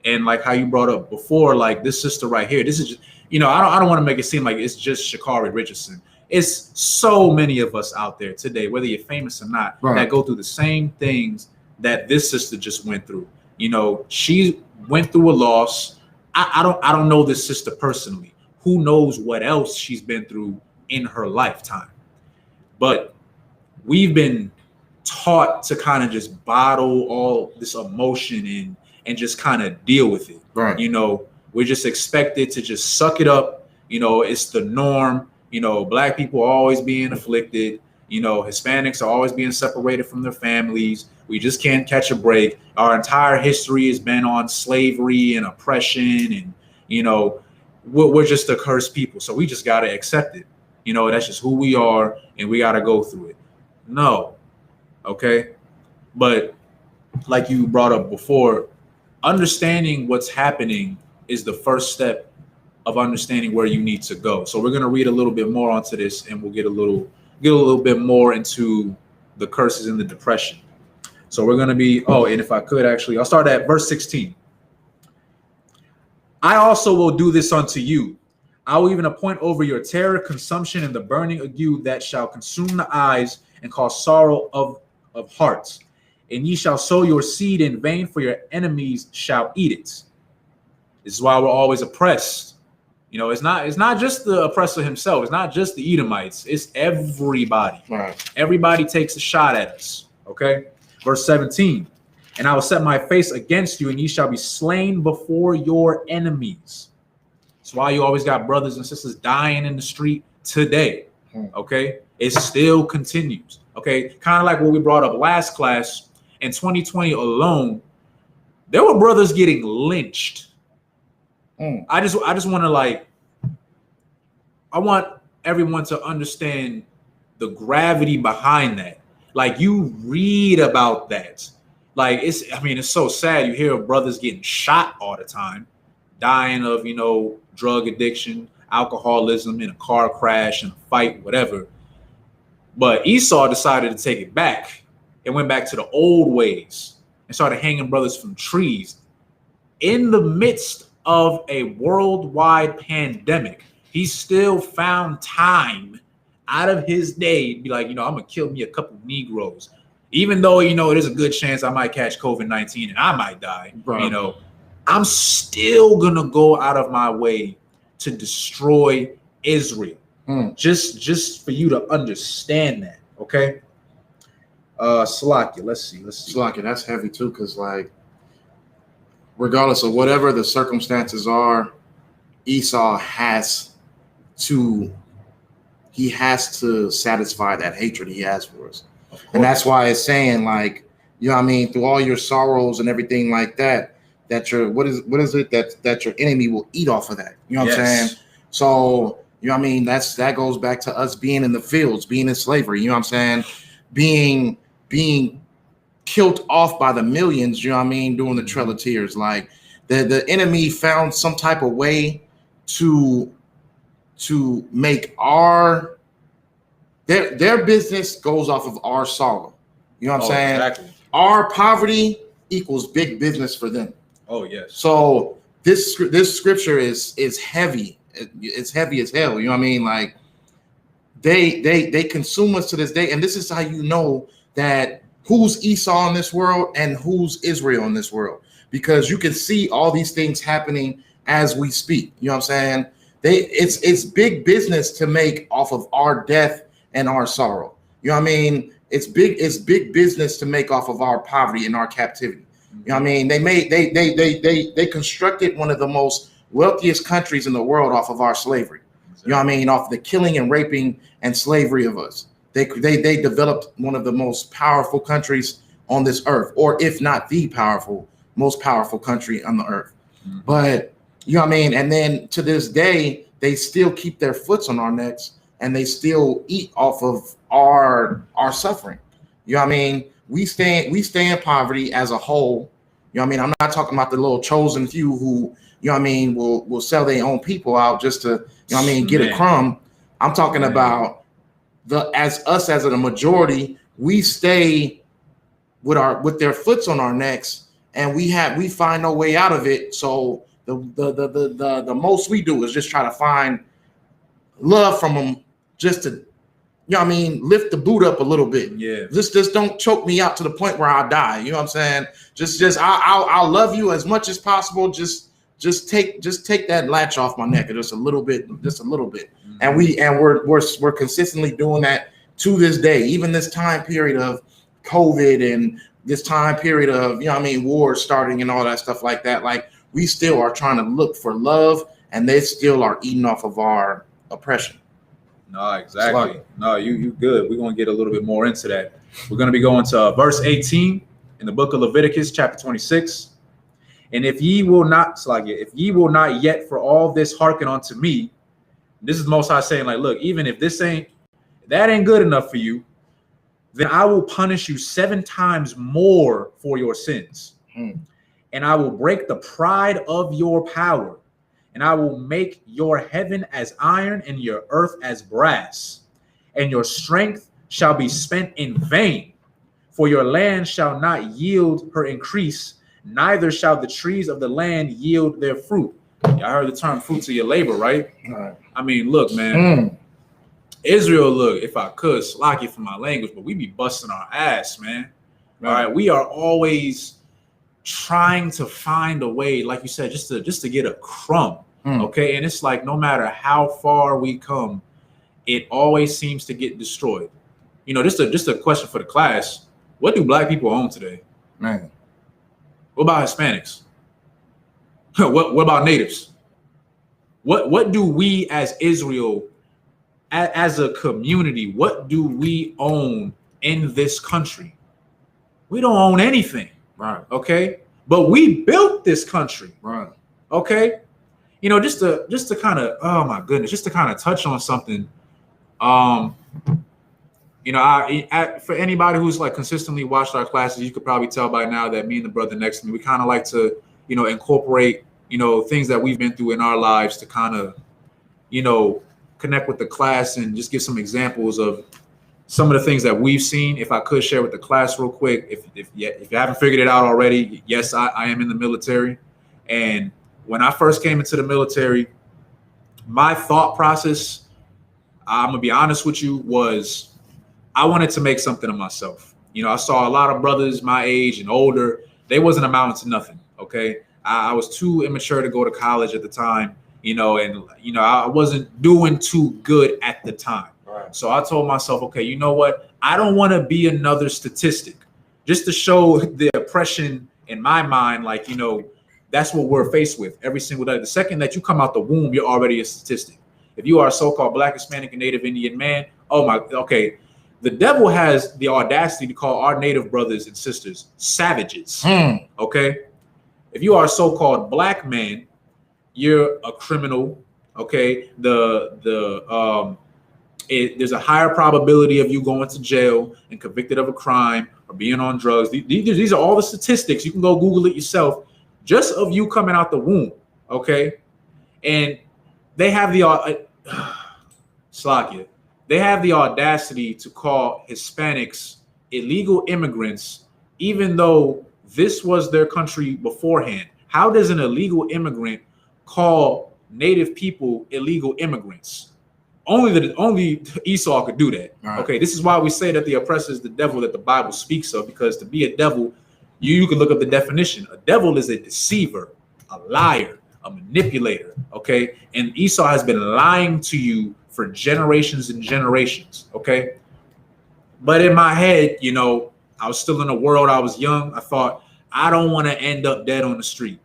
And like how you brought up before, like this sister right here, this is just, I don't want to make it seem like it's just Sha'Carri Richardson. It's so many of us out there today, whether you're famous or not, that go through the same things that this sister just went through. She went through a loss. I don't know this sister personally. Who knows what else she's been through in her lifetime? But we've been taught to kind of just bottle all this emotion and just kind of deal with it. Right. We're just expected to just suck it up. It's the norm. Black people are always being afflicted. Hispanics are always being separated from their families. We just can't catch a break. Our entire history has been on slavery and oppression, and we're just a cursed people. So we just got to accept it. That's just who we are, and we got to go through it. No. Okay. But like you brought up before, understanding what's happening is the first step of understanding where you need to go. So we're going to read a little bit more onto this, and we'll get a little bit more into the curses and the depression. So we're going to be, and if I could actually, I'll start at verse 16. I also will do this unto you. I will even appoint over your terror, consumption, and the burning ague that shall consume the eyes and cause sorrow of hearts. And ye shall sow your seed in vain, for your enemies shall eat it. This is why we're always oppressed. It's not just the oppressor himself. It's not just the Edomites. It's everybody. Right. Everybody takes a shot at us. Okay. Verse 17. And I will set my face against you, and ye shall be slain before your enemies. That's why you always got brothers and sisters dying in the street today. Okay. It still continues. Okay. Kind of like what we brought up last class. In 2020 alone, there were brothers getting lynched. I just want to I want everyone to understand the gravity behind that. Like, you read about that. Like, it's so sad. You hear of brothers getting shot all the time, dying of, drug addiction, alcoholism, in a car crash, in a fight, whatever. But Esau decided to take it back and went back to the old ways and started hanging brothers from trees. In the midst of a worldwide pandemic, he still found time out of his day to be like, I'm gonna kill me a couple of Negroes, even though there's a good chance I might catch COVID-19 and I might die. Right. I'm still gonna go out of my way to destroy Israel. Just for you to understand that. Okay. Salakia, let's see. Salakia, that's heavy too, because regardless of whatever the circumstances are, Esau has to he has to satisfy that hatred he has for us. And that's why it's saying, like, you know what I mean, through all your sorrows and everything like that, that your what is it that your enemy will eat off of that. You know what I'm saying? So, you know what I mean, that goes back to us being in the fields, being in slavery, you know what I'm saying? Being killed off by the millions, you know what I mean, during the Trail of Tears. Like the enemy found some type of way to make their business goes off of our sorrow. You know what I'm saying? Exactly. Our poverty equals big business for them. Oh yes. So this scripture is heavy. It's heavy as hell. You know what I mean? Like they consume us to this day, and this is how you know that who's Esau in this world and who's Israel in this world, because you can see all these things happening as we speak. You know what I'm saying? It's big business to make off of our death and our sorrow. You know what I mean? It's big business to make off of our poverty and our captivity. You know what I mean? They constructed one of the most wealthiest countries in the world off of our slavery. You know what I mean? Off the killing and raping and slavery of us. They developed one of the most powerful countries on this earth, or if not the most powerful country on the earth. Mm-hmm. But you know what I mean? And then to this day, they still keep their foots on our necks, and they still eat off of our suffering. You know what I mean? We stay in poverty as a whole. You know what I mean? I'm not talking about the little chosen few who, you know what I mean, will sell their own people out just to, you know what I mean, get a crumb. I'm talking about as a majority, we stay with their foots on our necks, and we find no way out of it. So the most we do is just try to find love from them, just to, you know what I mean, lift the boot up a little bit. Yeah. Just don't choke me out to the point where I'll die. You know what I'm saying? Just I'll love you as much as possible. Just take that latch off my neck just a little bit. Mm-hmm. And we're consistently doing that to this day, even this time period of COVID and this time period of, you know what I mean, war starting and all that stuff like that. Like, we still are trying to look for love, and they still are eating off of our oppression. No, exactly. No, you good. We're going to get a little bit more into that. We're going to be going to verse 18 in the book of Leviticus, chapter 26. And if ye will not yet for all this hearken unto me, this is the Most High saying, like, look, even if that ain't good enough for you, then I will punish you 7 times more for your sins. And I will break the pride of your power. And I will make your heaven as iron and your earth as brass, and your strength shall be spent in vain, for your land shall not yield her increase, neither shall the trees of the land yield their fruit. Y'all heard the term fruits of your labor, right? I mean, look, man, Israel, look, if I could, slack you for my language, but we be busting our ass, man. All right, we are always trying to find a way, like you said, just to get a crumb. Okay, and it's like no matter how far we come, it always seems to get destroyed. You know, just a question for the class: what do Black people own today? Man, what about Hispanics? what about natives? What do we as Israel, as a community, what do we own in this country? We don't own anything, right? Okay, but we built this country, right? Okay. You know, just to kind of, oh my goodness, just to kind of touch on something. You know, for anybody who's like consistently watched our classes, you could probably tell by now that me and the brother next to me, we kind of like to, you know, incorporate, you know, things that we've been through in our lives to kind of, you know, connect with the class and just give some examples of some of the things that we've seen. If I could share with the class real quick, if you haven't figured it out already, yes, I am in the military, and when I first came into the military, my thought process, I'm gonna be honest with you, was I wanted to make something of myself. You know, I saw a lot of brothers my age and older, they wasn't amounting to nothing, okay? I was too immature to go to college at the time, you know, and, you know, I wasn't doing too good at the time. Right. So I told myself, okay, you know what? I don't wanna be another statistic, just to show the oppression in my mind, like, you know, that's what we're faced with every single day. The second that you come out the womb, you're already a statistic. if you are a so-called Black, Hispanic, and Native Indian man, okay. The devil has the audacity to call our Native brothers and sisters savages. Okay. If you are a so-called Black man, you're a criminal. Okay. There's a higher probability of you going to jail and convicted of a crime or being on drugs. These are all the statistics. You can go Google it yourself, just of you coming out the womb. Okay. And they have the Slakia. They have the audacity to call Hispanics illegal immigrants, even though this was their country beforehand. How does an illegal immigrant call Native people illegal immigrants? Only Esau could do that. Right. Okay, this is why we say that the oppressor is the devil that the Bible speaks of, because to be a devil, you can look up the definition. A devil is a deceiver, a liar, a manipulator. Okay, and Esau has been lying to you for generations and generations. Okay, but in my head, I was still in the world. I was young. I thought, I don't want to end up dead on the street.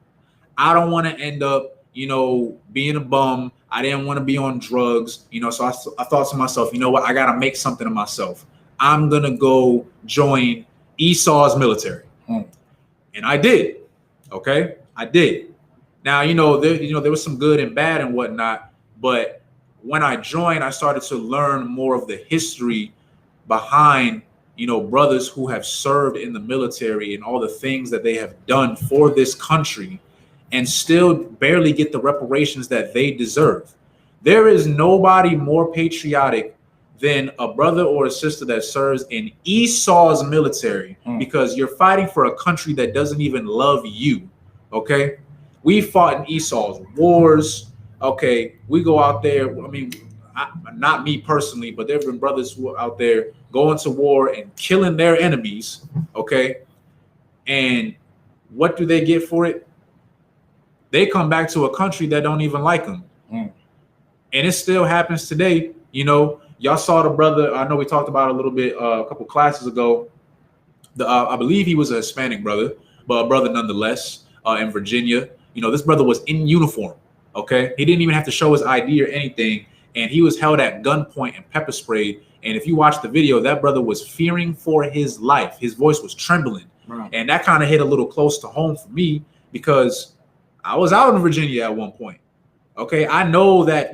I don't want to end up, being a bum. I didn't want to be on drugs, so I thought to myself, you know what? I got to make something of myself. I'm going to go join Esau's military. And I did. Okay. I did. Now, there was some good and bad and whatnot, but when I joined, I started to learn more of the history behind, brothers who have served in the military and all the things that they have done for this country and still barely get the reparations that they deserve. There is nobody more patriotic than a brother or a sister that serves in Esau's military, because you're fighting for a country that doesn't even love you. Okay. We fought in Esau's wars. Okay. We go out there. I mean, not me personally, but there have been brothers who are out there going to war and killing their enemies. Okay. And what do they get for it? They come back to a country that don't even like them. And it still happens today. Y'all saw the brother. I know we talked about it a little bit a couple classes ago. I believe he was a Hispanic brother, but a brother nonetheless in Virginia. This brother was in uniform. Okay. He didn't even have to show his ID or anything. And he was held at gunpoint and pepper sprayed. And if you watch the video, that brother was fearing for his life. His voice was trembling. Right. And that kind of hit a little close to home for me, because I was out in Virginia at one point. Okay. I know that,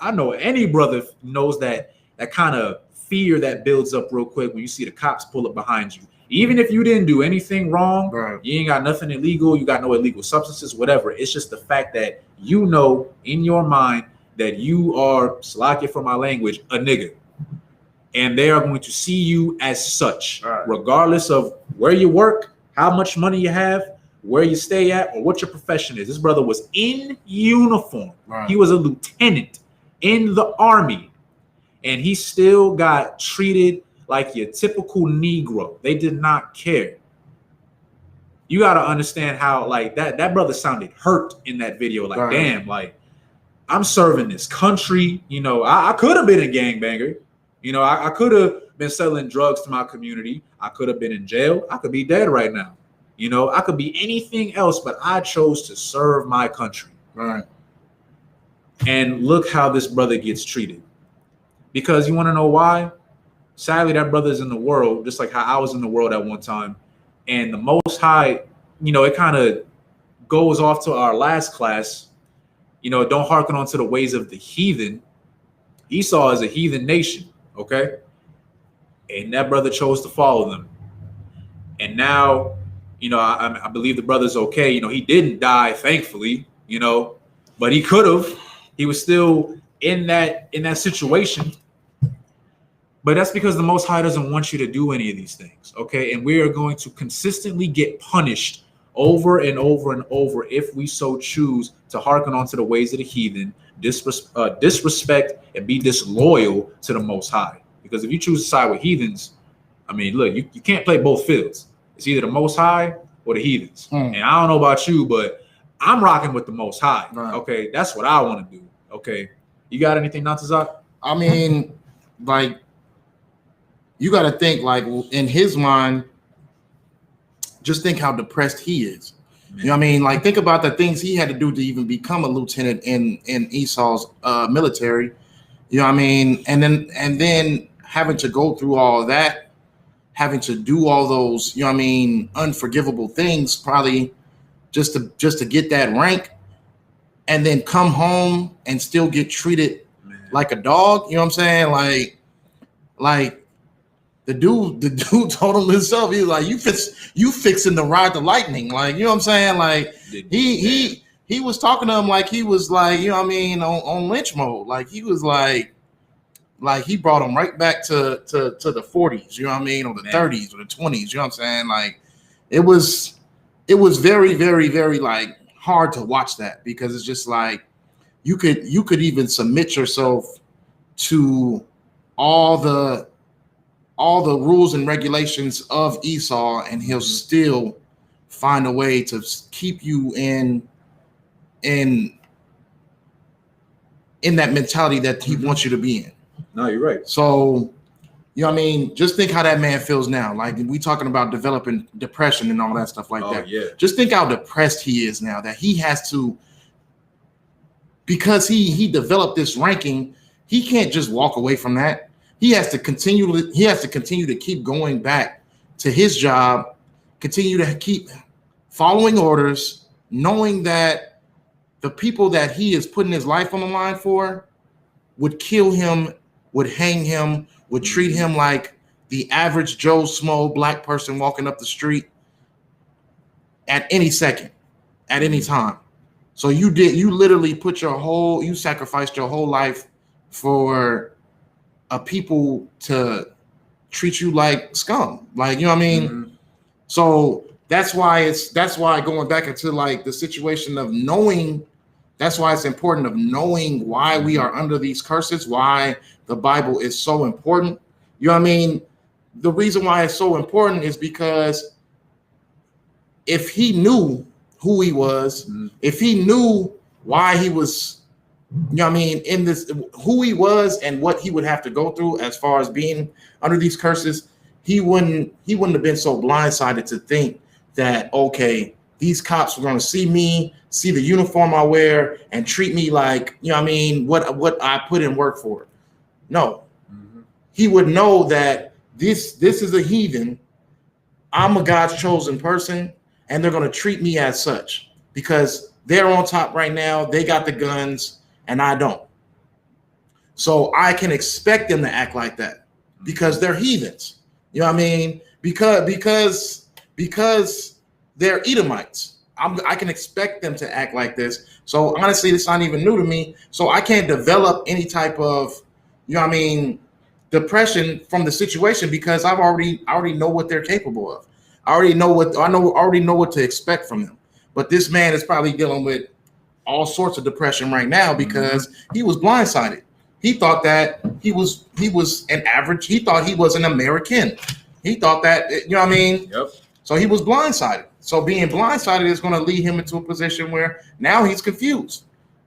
I know any brother knows that kind of fear that builds up real quick when you see the cops pull up behind you. Even if you didn't do anything wrong, right, you ain't got nothing illegal, you got no illegal substances, whatever. It's just the fact that in your mind that you are, slack for my language, a nigga. And they are going to see you as such, right, regardless of where you work, how much money you have, where you stay at, or what your profession is. This brother was in uniform. Right. He was a lieutenant in the army, and he still got treated like your typical Negro. They did not care. You got to understand how, like, that brother sounded hurt in that video. Like, right, damn, like, I'm serving this country. I could have been a gangbanger. I could have been selling drugs to my community. I could have been in jail. I could be dead right now. I could be anything else, but I chose to serve my country. Right. And look how this brother gets treated. Because you want to know why? Sadly, that brother's in the world, just like how I was in the world at one time. And the Most High, it kind of goes off to our last class. Don't hearken on to the ways of the heathen. Esau is a heathen nation, okay? And that brother chose to follow them. And now, I believe the brother's okay. He didn't die, thankfully, but he could have. He was still in that situation. But that's because the Most High doesn't want you to do any of these things, okay? And we are going to consistently get punished over and over and over if we so choose to hearken on to the ways of the heathen, disrespect and be disloyal to the Most High. Because if you choose to side with heathens, I mean, look, you can't play both fields. It's either the Most High or the heathens. And I don't know about you, but I'm rocking with the Most High. Right. Okay, that's what I want to do. Okay, you got anything, Natazak? I mean, like, you got to think, like, in his mind, just think how depressed he is. You know what I mean? Like, think about the things he had to do to even become a lieutenant in Esau's military. You know what I mean? And then having to go through all of that, having to do all those, you know what I mean, unforgivable things, probably just to get that rank, and then come home and still get treated like a dog. You know what I'm saying? Like the dude told him himself, he was like, you fixing to ride the lightning. Like, you know what I'm saying? Like, he was talking to him like he was, like, you know what I mean, on lynch mode. Like, he was like he brought him right back to the 40s, you know what I mean, or the 30s or the 20s, you know what I'm saying? Like, it was very, very, very, like, hard to watch that, because it's just like you could even submit yourself to all the rules and regulations of Esau, and he'll still find a way to keep you in that mentality that he wants you to be in. No, you're right. So, you know what I mean? Just think how that man feels now. Like, we talking about developing depression and all that stuff like that. Yeah. Just think how depressed he is now, that he has to, because he developed this ranking, he can't just walk away from that. He has to continue to keep going back to his job, continue to keep following orders, knowing that the people that he is putting his life on the line for would kill him, would hang him, would treat him like the average Joe Smo black person walking up the street at any second, at any time. So you literally you sacrificed your whole life for a people to treat you like scum. Like, you know what I mean? Mm-hmm. So that's why going back into, like, the situation of knowing, that's why it's important of knowing why we are under these curses, why the Bible is so important. You know what I mean? The reason why it's so important is because if he knew who he was, if he knew why he was, you know what I mean, in this, who he was and what he would have to go through as far as being under these curses, he wouldn't have been so blindsided to think that, okay, these cops were going to see me, see the uniform I wear, and treat me like, you know what I mean, what I put in work for. No. Mm-hmm. He would know that this is a heathen. I'm a God's chosen person, and they're going to treat me as such because they're on top right now. They got the guns, and I don't. So I can expect them to act like that because they're heathens. You know what I mean? Because they're Edomites. I can expect them to act like this. So honestly, it's not even new to me. So I can't develop any type of, you know what I mean, depression from the situation because I already know what they're capable of. I already know what to expect from them. But this man is probably dealing with all sorts of depression right now because he was blindsided. He thought that he was an average. He thought he was an American. He thought that, you know what I mean? Yep. So he was blindsided. So being blindsided is going to lead him into a position where now he's confused.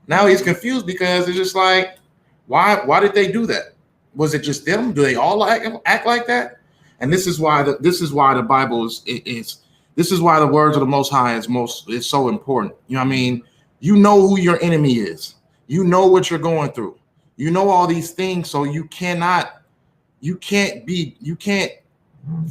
Now he's confused because it's just like, why did they do that? Was it just them? Do they all act like that? And this is why the Bible is this is why the words of the Most High is so important. You know what I mean? You know who your enemy is. You know what you're going through. You know all these things, so you can't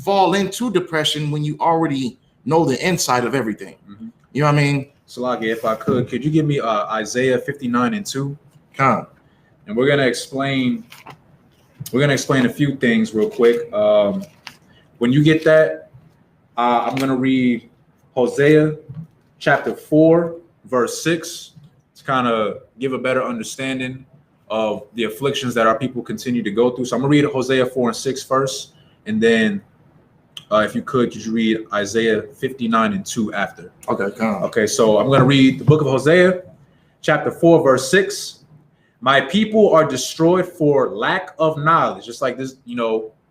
fall into depression when you already know the inside of everything. Mm-hmm. You know what I mean? Salaki, if I could you give me Isaiah 59:2? Come. And we're gonna explain a few things real quick. When you get that, I'm gonna read Hosea chapter 4, verse 6 to kind of give a better understanding of the afflictions that our people continue to go through. So I'm gonna read Hosea 4 and 6 first, and then if you could you read Isaiah 59:2 after? Okay, come. Okay, so I'm going to read the book of Hosea, chapter 4, verse 6. My people are destroyed for lack of knowledge. Just like this,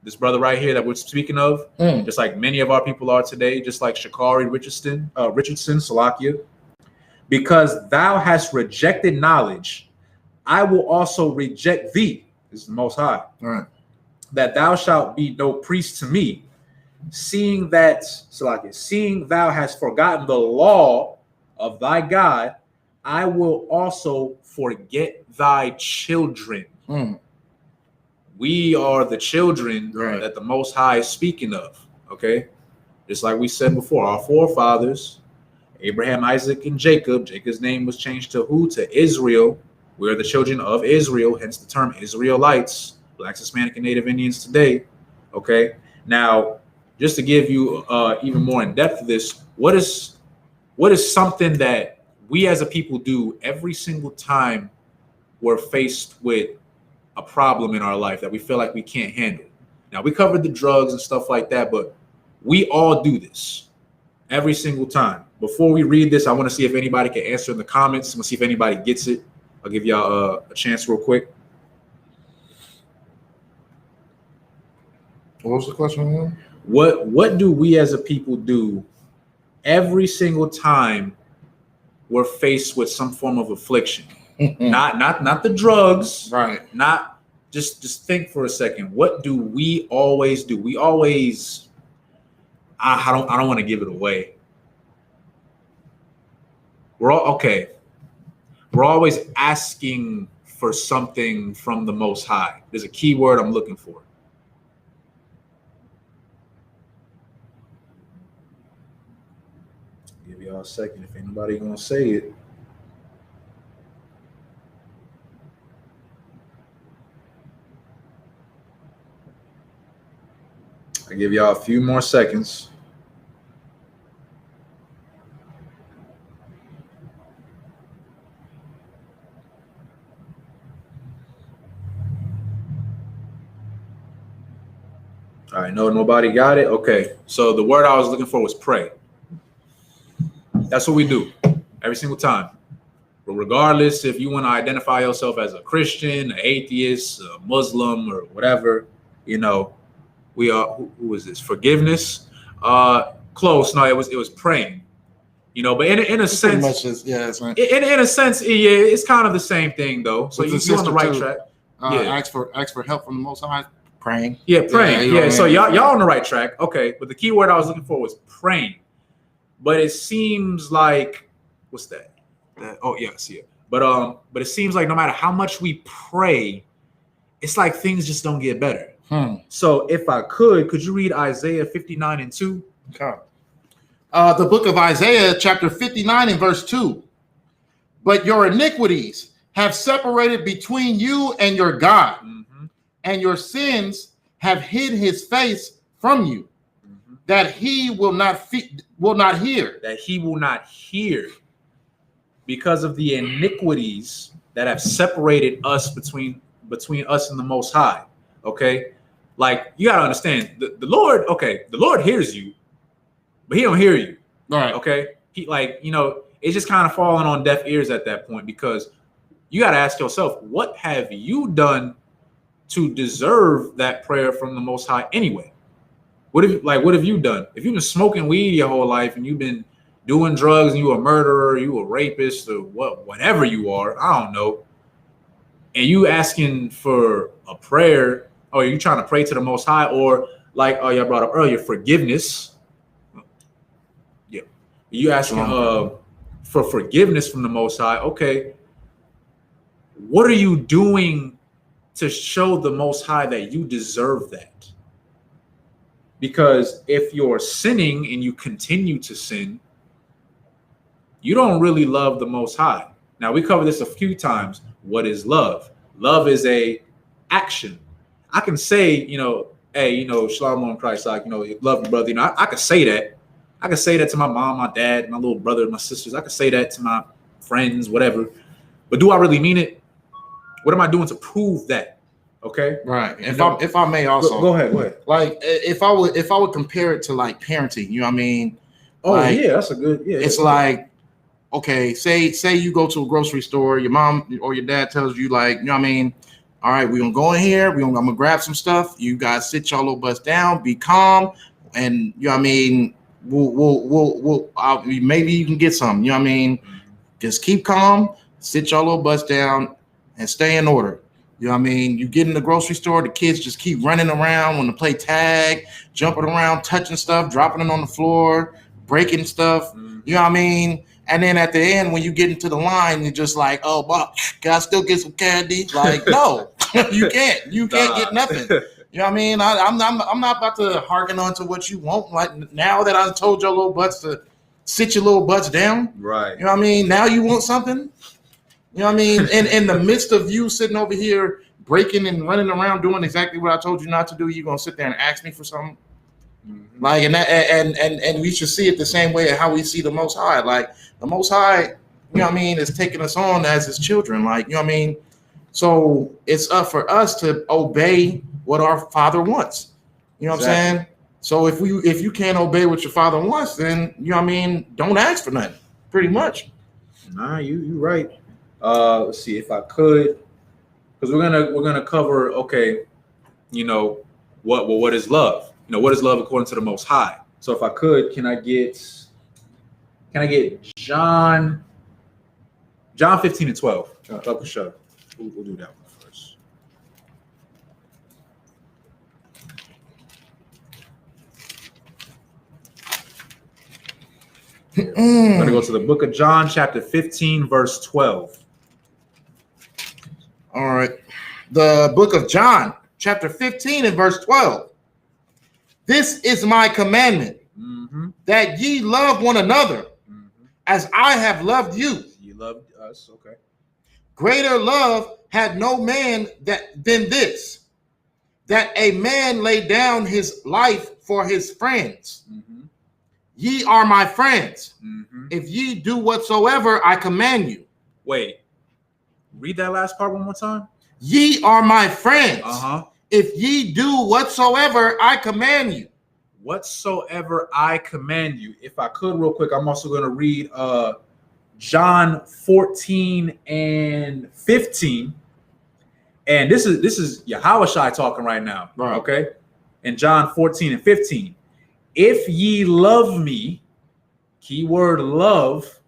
this brother right here that we're speaking of, just like many of our people are today, just like Shakari Richardson, Salakia. Because thou hast rejected knowledge, I will also reject thee. This is the Most High. All right. That thou shalt be no priest to me. Seeing thou hast forgotten the law of thy God, I will also forget thy children. We are the children that the Most High is speaking of. Okay, just like we said before, our forefathers, Abraham, Isaac, and Jacob. Jacob's name was changed to who? To Israel. We are the children of Israel, hence the term Israelites, Blacks, Hispanic, and Native Indians today. Okay, now just to give you even more in depth of this, what is something that we as a people do every single time we're faced with a problem in our life that we feel like we can't handle? Now, we covered the drugs and stuff like that, but we all do this every single time. Before we read this, I want to see if anybody can answer in the comments. I'm going to see if anybody gets it. I'll give y'all a chance real quick. What was the question again? What do we as a people do every single time we're faced with some form of affliction? Not the drugs, right? Not just think for a second. What do we always do? We always, I don't want to give it away. We're always asking for something from the Most High. There's a key word I'm looking for. Give y'all a second if anybody gonna say it. I give y'all a few more seconds. All right, no, nobody got it. Okay, so the word I was looking for was pray. That's what we do every single time. But regardless if you want to identify yourself as a Christian, an atheist, a Muslim, or whatever, you know, we are. Who is this? Forgiveness. Close. No, it was praying. You know, but in a sense, in a sense, yeah, it's kind of the same thing though. So you're on the right track. Ask for help from the Most High. Praying. Yeah, praying. Yeah. So y'all on the right track. Okay, but the key word I was looking for was praying. But it seems like, what's that? Oh yeah, I see it. But it seems like no matter how much we pray, it's like things just don't get better. So if I could you read Isaiah 59:2? Okay. The book of Isaiah, chapter 59 and verse 2. But your iniquities have separated between you and your God, and your sins have hid his face from you, that he will not hear. That he will not hear because of the iniquities that have separated us between us and the Most High. Okay, like you gotta understand the Lord. Okay, the Lord hears you, but he don't hear you. All right. Okay, he it's just kind of falling on deaf ears at that point, because you got to ask yourself, what have you done to deserve that prayer from the Most High anyway? What have you done? If you've been smoking weed your whole life and you've been doing drugs and you a murderer, you a rapist, or whatever you are, I don't know, and you asking for a prayer, or you trying to pray to the Most High, or like y'all brought up earlier, forgiveness. Yeah, you asking for forgiveness from the Most High. Okay, what are you doing to show the Most High that you deserve that? Because if you're sinning and you continue to sin, you don't really love the Most High. Now, we covered this a few times. What is love? Love is a action. I can say, hey, shalom on Christ, like, love your brother. I can say that. I can say that to my mom, my dad, my little brother, my sisters. I can say that to my friends, whatever. But do I really mean it? What am I doing to prove that? Okay, right. If I may also go ahead. Like if I would compare it to like parenting, you know what I mean? Oh like, yeah, that's a good. Yeah, it's like, okay, say you go to a grocery store, your mom or your dad tells you, like, you know what I mean? All right, we're gonna go in here. I'm gonna grab some stuff. You guys sit your little butts down, be calm, and you know what I mean. We'll maybe you can get some. You know what I mean? Just keep calm, sit your little butts down, and stay in order. You know what I mean? You get in the grocery store, the kids just keep running around, want to play tag, jumping around, touching stuff, dropping it on the floor, breaking stuff. You know what I mean? And then at the end, when you get into the line, you're just like, oh, but can I still get some candy? Like, no, you can't. You can't get nothing. You know what I mean? I'm not about to hearken on to what you want. Like, now that I told your little butts to sit your little butts down. Right. You know what I mean? Now you want something? You know what I mean? In the midst of you sitting over here breaking and running around doing exactly what I told you not to do, you're going to sit there and ask me for something? Mm-hmm. Like, and we should see it the same way how we see the Most High. Like, the Most High, you know what I mean, is taking us on as his children. Like, you know what I mean? So it's up for us to obey what our Father wants. You know what I'm saying? So if you can't obey what your Father wants, then, you know what I mean, don't ask for nothing, pretty much. Nah, you right. Let's see if I could, because we're gonna cover, okay, you know, what is love? You know, what is love according to the Most High? So if I could, can I get John 15 and 12? For sure. We'll do that one first. I'm going to go to the book of John, chapter 15, verse 12. All right. The book of John, chapter 15 and verse 12. This is my commandment, that ye love one another as I have loved you. You loved us, okay. Greater love had no man than this, that a man lay down his life for his friends. Ye are my friends, if ye do whatsoever I command you. Wait, read that last part one more time. Ye are my friends, if ye do whatsoever I command you. Whatsoever I command you. If I could, real quick, I'm also going to read John 14 and 15. And this is Yahushua talking right now. Right. Okay. In John 14 and 15. If ye love me, keyword love,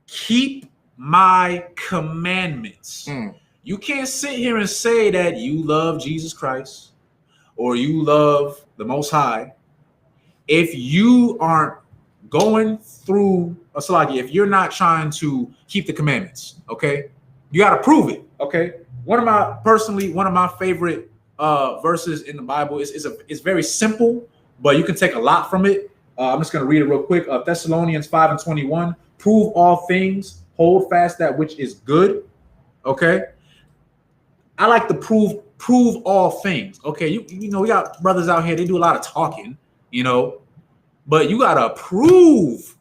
keep my commandments. You can't sit here and say that you love Jesus Christ or you love the Most High if you aren't going through a salagi, if you're not trying to keep the commandments. Okay, you got to prove it. Okay, one of my favorite verses in the Bible is very simple, but you can take a lot from it. I'm just going to read it real quick. Thessalonians 5 and 21. Prove all things, hold fast that which is good. Okay, I like to prove all things. Okay, you know, we got brothers out here, they do a lot of talking, you know, but you gotta prove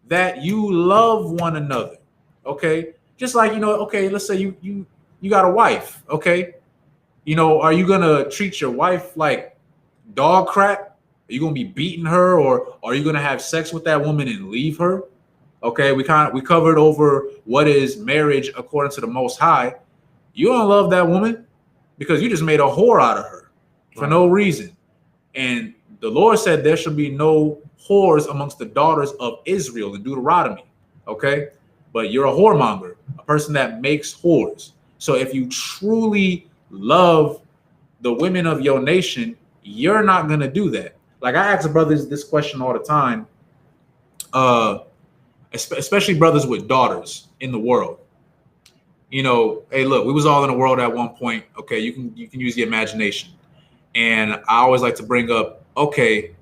that you love one another. Okay, just like, you know, okay, let's say you got a wife. Okay, you know, are you gonna treat your wife like dog crap? Are you gonna be beating her, or are you gonna have sex with that woman and leave her? Okay, we covered over what is marriage according to the Most High. You don't love that woman because you just made a whore out of her for no reason. And the Lord said there should be no whores amongst the daughters of Israel in Deuteronomy. Okay, but you're a whoremonger, a person that makes whores. So if you truly love the women of your nation, you're not gonna do that. Like, I ask brothers this question all the time, especially brothers with daughters in the world. You know, hey, look, we was all in the world at one point. Okay, you can use the imagination. And I always like to bring up, okay,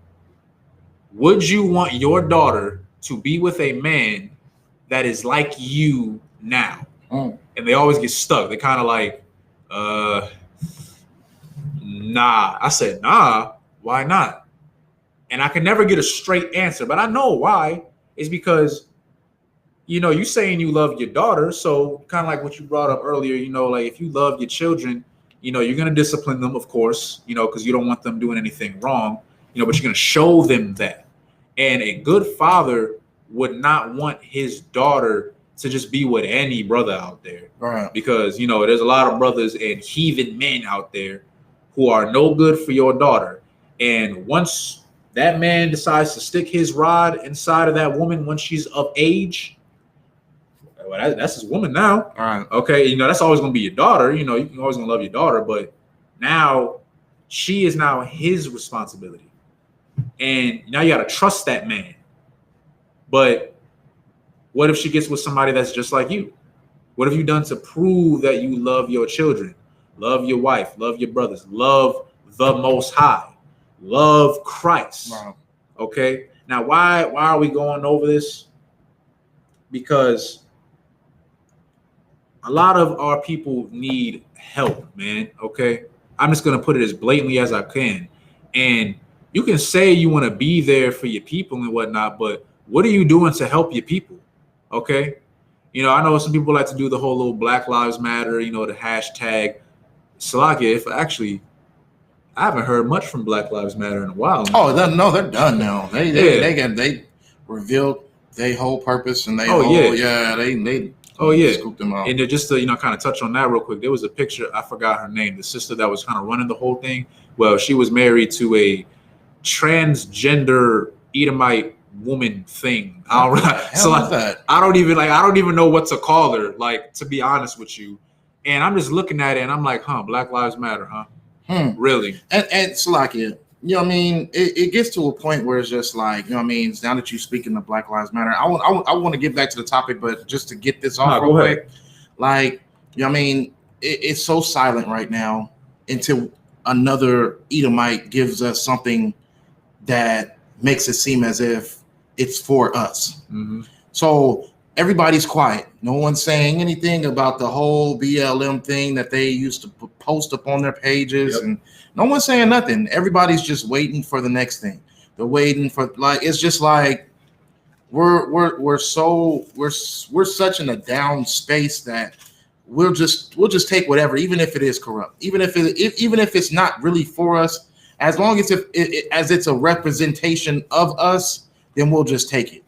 would you want your daughter to be with a man that is like you now? And they always get stuck. They kind of like, nah. I said, nah, why not? And I can never get a straight answer, but I know why. It's because, you know, you saying you love your daughter, so kind of like what you brought up earlier, you know, like if you love your children, you know, you're going to discipline them, of course, you know, because you don't want them doing anything wrong, you know, but you're going to show them that. And a good father would not want his daughter to just be with any brother out there. Right. Because, you know, there's a lot of brothers and heathen men out there who are no good for your daughter. And once that man decides to stick his rod inside of that woman when she's of age, well, that's his woman now. All right. Okay. You know, that's always going to be your daughter. You know, you're always going to love your daughter, but now she is now his responsibility. And now you got to trust that man. But What if she gets with somebody that's just like you? What have you done to prove that you love your children, love your wife, love your brothers, love the Most High, love Christ? Wow. Okay. Now, why are we going over this? Because a lot of our people need help, man. Okay. I'm just going to put it as blatantly as I can. And you can say you want to be there for your people and whatnot, but what are you doing to help your people? Okay. You know, I know some people like to do the whole little Black Lives Matter, you know, the hashtag. Salakia, if actually, I haven't heard much from Black Lives Matter in a while. Oh, no, they're done now. They revealed their whole purpose and they scooped them out. And just to, you know, kind of touch on that real quick, there was a picture, I forgot her name, the sister that was kind of running the whole thing. Well, she was married to a transgender Edomite woman thing. I don't even know what to call her, like, to be honest with you. And I'm just looking at it and I'm like, Black Lives Matter, Really? And Salakia, you know what I mean? It gets to a point where it's just like, you know what I mean? Now that you're speaking of Black Lives Matter, I want to get back to the topic, but just to get this off real quick, like, you know what I mean? It's so silent right now until another Edomite gives us something that makes it seem as if it's for us. Mm-hmm. So everybody's quiet. No one's saying anything about the whole BLM thing that they used to post up on their pages. Yep. And no one's saying nothing. Everybody's just waiting for the next thing. They're waiting for, like, it's just like we're such in a down space that we'll just take whatever, even if it is corrupt, even if it's not really for us, as long as it's a representation of us, then we'll just take it.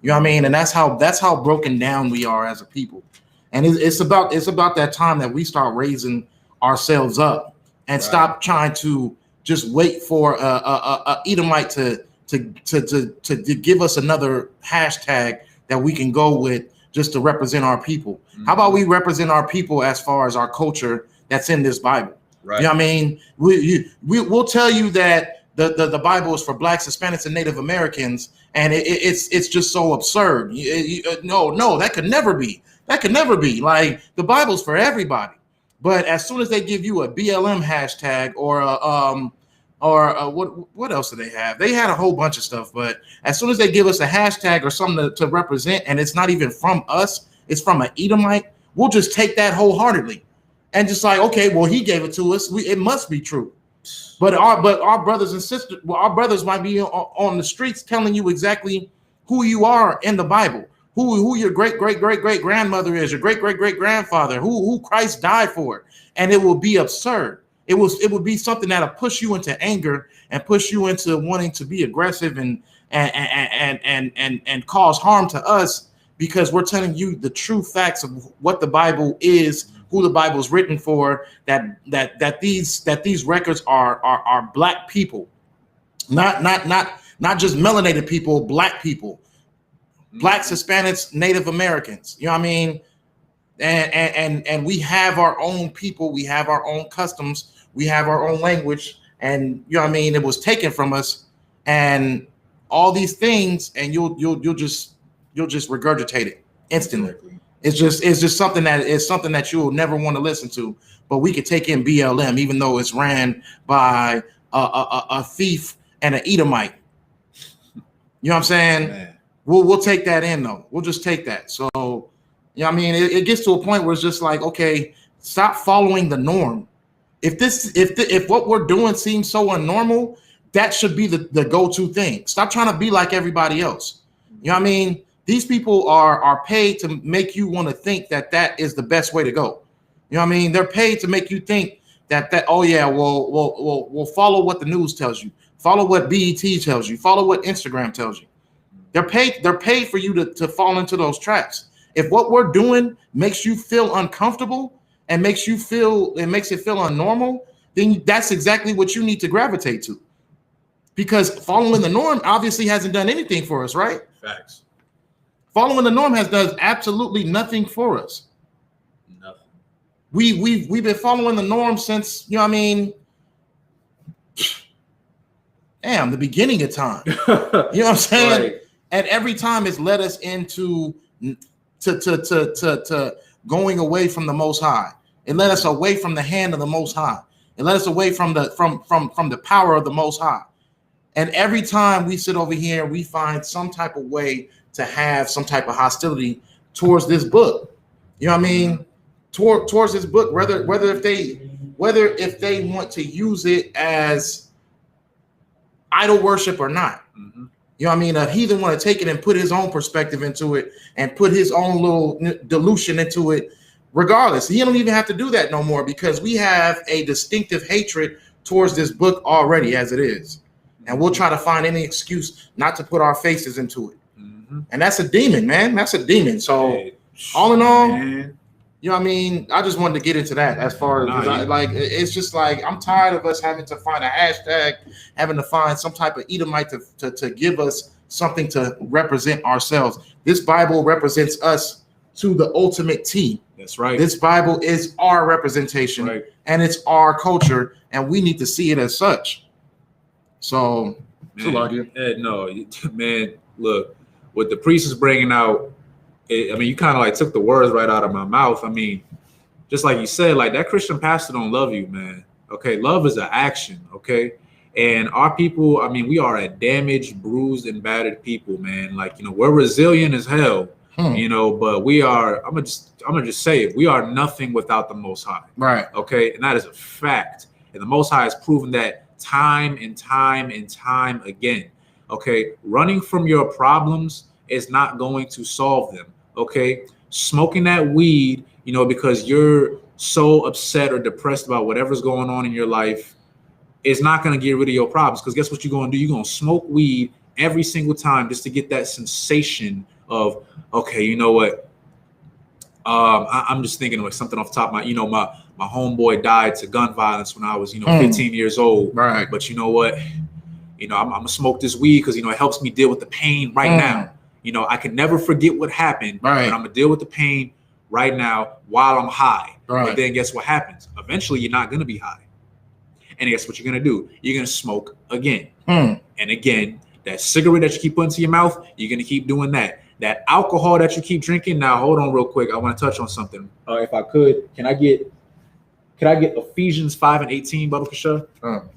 You know what I mean? And that's how broken down we are as a people. And it's about that time that we start raising ourselves up and stop trying to just wait for a Edomite to give us another hashtag that we can go with just to represent our people. Mm-hmm. How about we represent our people as far as our culture that's in this Bible? Right. You know what I mean? We'll tell you that the Bible is for Blacks, Hispanics, and Native Americans, and it's just so absurd. No, that could never be. That could never be. Like, the Bible's for everybody. But as soon as they give you a BLM hashtag or what else do they have? They had a whole bunch of stuff, but as soon as they give us a hashtag or something to represent, and it's not even from us, it's from an Edomite, we'll just take that wholeheartedly and just like, okay, well, he gave it to us. It must be true. But our brothers and sisters, our brothers might be on the streets telling you exactly who you are in the Bible, who your great grandmother is, your great grandfather, who Christ died for, and it will be absurd. It would be something that'll push you into anger and push you into wanting to be aggressive and cause harm to us, because we're telling you the true facts of what the Bible is, who the Bible is written for, that these records are Black people, not just melanated people, Black people, Blacks, Hispanics, Native Americans. You know what I mean? And we have our own people, we have our own customs, we have our own language, and you know what I mean? It was taken from us, and all these things, and you'll just regurgitate it instantly. It's just something that you'll never want to listen to. But we could take in BLM, even though it's ran by a thief and an Edomite. You know what I'm saying? Man. We'll take that in though. We'll just take that. So, you know what I mean? It gets to a point where it's just like, okay, stop following the norm. If what we're doing seems so unnormal, that should be the go-to thing. Stop trying to be like everybody else. You know what I mean? These people are paid to make you want to think that is the best way to go. You know what I mean? They're paid to make you think that oh yeah, we'll follow what the news tells you, follow what BET tells you, follow what Instagram tells you. They're paid for you to fall into those traps. If what we're doing makes you feel uncomfortable and makes it feel unnormal, then that's exactly what you need to gravitate to. Because following the norm obviously hasn't done anything for us, right? Facts. Following the norm has done absolutely nothing for us. Nothing. We've been following the norm since, you know what I mean, the beginning of time. You know what I'm saying? Right. And every time it's led us into to going away from the Most High. It led us away from the hand of the Most High. It led us away from the power of the Most High. And every time we sit over here, we find some type of way to have some type of hostility towards this book. You know what I mean? Towards this book, whether if they want to use it as idol worship or not. Mm-hmm. You know what I mean? A heathen want to take it and put his own perspective into it and put his own little dilution into it. Regardless, he don't even have to do that no more because we have a distinctive hatred towards this book already as it is. And we'll try to find any excuse not to put our faces into it. Mm-hmm. And that's a demon, man. That's a demon. So all in all, you know what I mean? I just wanted to get into that as far as it's just like I'm tired of us having to find a hashtag, having to find some type of Edomite to give us something to represent ourselves. This Bible represents us to the ultimate T. That's right. This Bible is our representation and it's our culture, and we need to see it as such. So, man, look, what the priest is bringing out, you kind of like took the words right out of my mouth. I mean, just like you said, like that Christian pastor don't love you, man. Okay, love is an action, okay? And our people, we are a damaged, bruised, and battered people, man. Like, we're resilient as hell. But we are, I'm gonna just say it, we are nothing without the Most High. Right. Okay. And that is a fact. And the Most High has proven that time and time and time again. Okay. Running from your problems is not going to solve them. Okay. Smoking that weed, because you're so upset or depressed about whatever's going on in your life is not going to get rid of your problems. Because guess what you're going to do? You're going to smoke weed every single time just to get that sensation of, okay, you know what? I'm just thinking of something off the top of my homeboy died to gun violence when I was, 15 years old. Right. But you know what? I'm gonna smoke this weed because, it helps me deal with the pain right now. I can never forget what happened, but I'm gonna deal with the pain right now while I'm high. Right. But then guess what happens? Eventually, you're not gonna be high. And guess what you're gonna do? You're gonna smoke again and again. That cigarette that you keep putting to your mouth, you're gonna keep doing that. That alcohol that you keep drinking. Now, hold on real quick. I want to touch on something. If I could, can I get Ephesians 5:18, Baba Kasha? I'm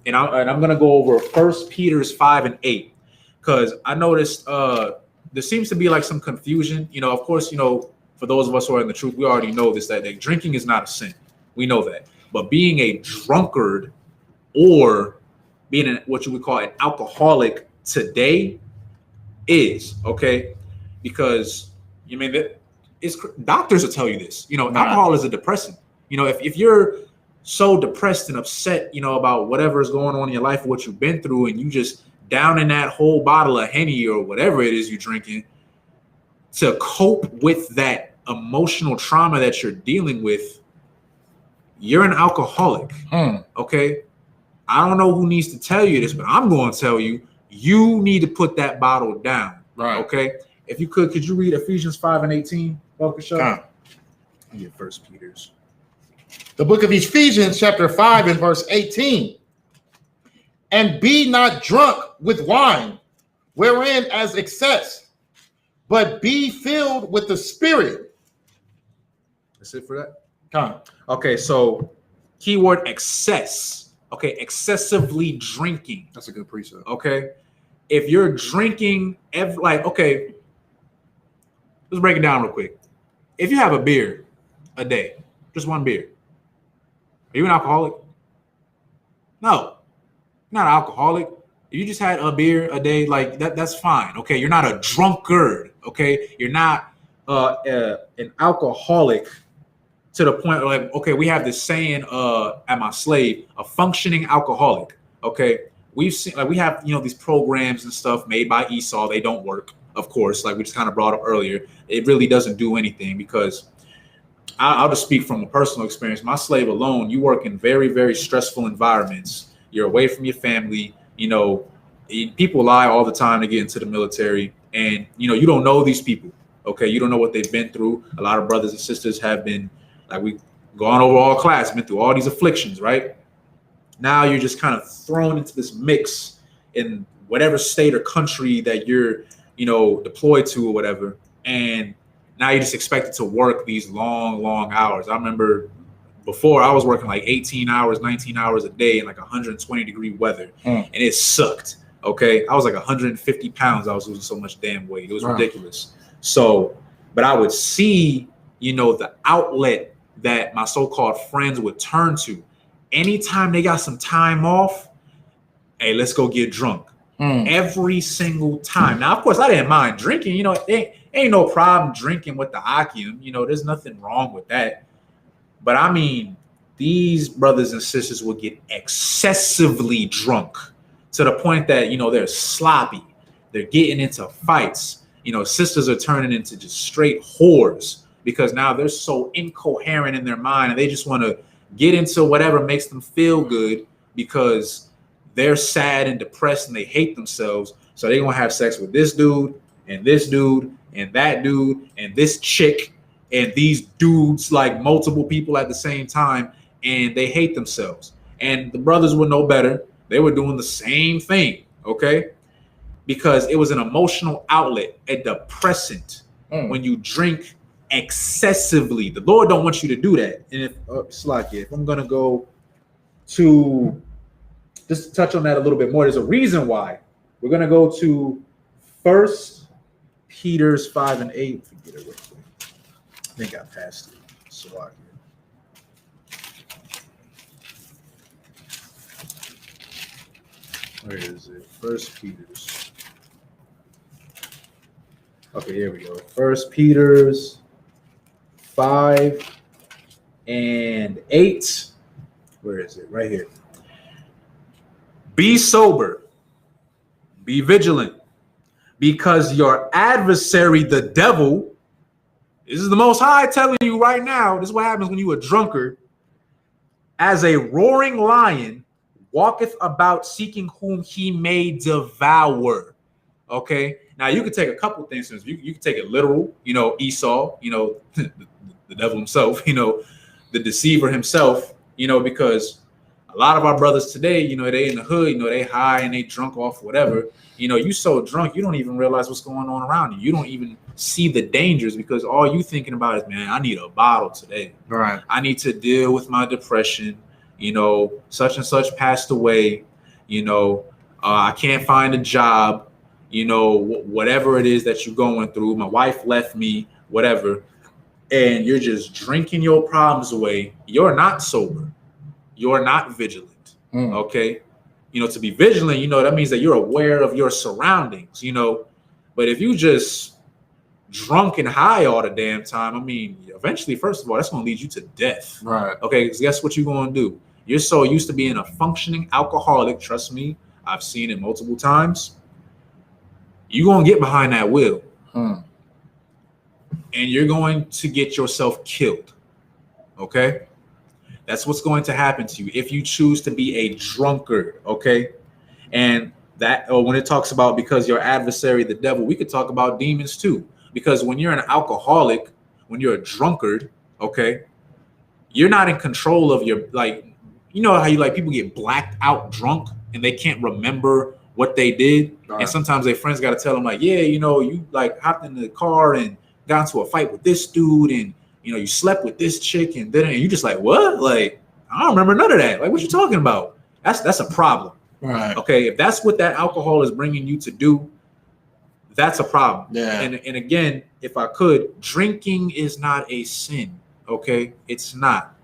gonna go over 1 Peter's 5:8 because I noticed there seems to be like some confusion. Of course, for those of us who are in the truth, we already know this, that drinking is not a sin. We know that. But being a drunkard or being what you would call an alcoholic today is, okay, because doctors will tell you this. Alcohol is a depressant. If you're so depressed and upset, about whatever is going on in your life, what you've been through, and you just down in that whole bottle of Henny or whatever it is you're drinking to cope with that emotional trauma that you're dealing with, you're an alcoholic. Okay, I don't know who needs to tell you this, but I'm going to tell you. You need to put that bottle down. Right. Okay. If you could you read Ephesians 5:18? Focus up. Get 1 Peter's. The book of Ephesians, chapter 5 and verse 18. And be not drunk with wine, wherein as excess, but be filled with the Spirit. That's it for that? Okay, so keyword excess. Okay, excessively drinking. That's a good precept. Okay. If you're drinking okay, let's break it down real quick. If you have a beer a day, just one beer, are you an alcoholic? No, not an alcoholic. If you just had a beer a day, like that's fine. Okay, you're not a drunkard. Okay, you're not an alcoholic to the point where, like, okay, we have this saying at my slave, a functioning alcoholic. Okay. We've seen, we have, these programs and stuff made by Esau. They don't work, of course, like we just kind of brought up earlier. It really doesn't do anything because I'll just speak from a personal experience. My slave alone, you work in very, very stressful environments. You're away from your family. People lie all the time to get into the military, and, you don't know these people. Okay. You don't know what they've been through. A lot of brothers and sisters have been, like, we've gone over all class, been through all these afflictions, right? Now you're just kind of thrown into this mix in whatever state or country that you're deployed to or whatever. And now you're just expected to work these long hours. I remember before I was working like 18 hours, 19 hours a day in like 120-degree weather, and it sucked. Okay, I was like 150 pounds. I was losing so much damn weight. It was ridiculous. So, but I would see, the outlet that my so-called friends would turn to anytime they got some time off. Hey, let's go get drunk. Every single time. Now, of course, I didn't mind drinking. Ain't no problem drinking with the Akim. There's nothing wrong with that. But I mean, these brothers and sisters will get excessively drunk to the point that, they're sloppy. They're getting into fights. Sisters are turning into just straight whores because now they're so incoherent in their mind and they just want to get into whatever makes them feel good because they're sad and depressed and they hate themselves. So they're going to have sex with this dude and this dude and that dude and this chick and these dudes, like multiple people at the same time, and they hate themselves. And the brothers were no better. They were doing the same thing, okay? Because it was an emotional outlet, a depressant. When you drink excessively, the Lord don't want you to do that. And if I'm going to go to just to touch on that a little bit more, there's a reason why. We're going to go to 1 Peter 5 and 8. Forget it real quick. I think I passed it. So where is it? 1 Peter's. Okay, here we go. 1 Peter's 5 and 8. Where is it? Right here. Be sober, be vigilant, because your adversary, the devil, this is the Most High telling you right now, this is what happens when you a drunkard, as a roaring lion, walketh about seeking whom he may devour. Okay? Now, you could take a couple things. You could take it literal, Esau, the devil himself, the deceiver himself, because a lot of our brothers today, they in the hood, they high and they drunk off whatever. You so drunk, you don't even realize what's going on around you. You don't even see the dangers because all you thinking about is, man, I need a bottle today. Right. I need to deal with my depression. Such and such passed away. I can't find a job. Whatever it is that you're going through. My wife left me, whatever. And you're just drinking your problems away. You're not sober. You're not vigilant. Okay. To be vigilant, that means that you're aware of your surroundings, but if you just drunk and high all the damn time, I mean, eventually, first of all, that's going to lead you to death. Right. Okay. Because guess what you're going to do? You're so used to being a functioning alcoholic. Trust me. I've seen it multiple times. You're going to get behind that wheel and you're going to get yourself killed. Okay. That's what's going to happen to you if you choose to be a drunkard, okay? And that, or when it talks about because your adversary, the devil, we could talk about demons too. Because when you're an alcoholic, when you're a drunkard, okay, you're not in control of your, like, how you people get blacked out drunk and they can't remember what they did. Right. And sometimes their friends got to tell them like, yeah, you like hopped in the car and got into a fight with this dude and you slept with this chick and then you just like, what? Like, I don't remember none of that. Like, what you talking about? That's a problem. Right. Okay. If that's what that alcohol is bringing you to do, that's a problem. Yeah. And again, if I could, drinking is not a sin. Okay. It's not.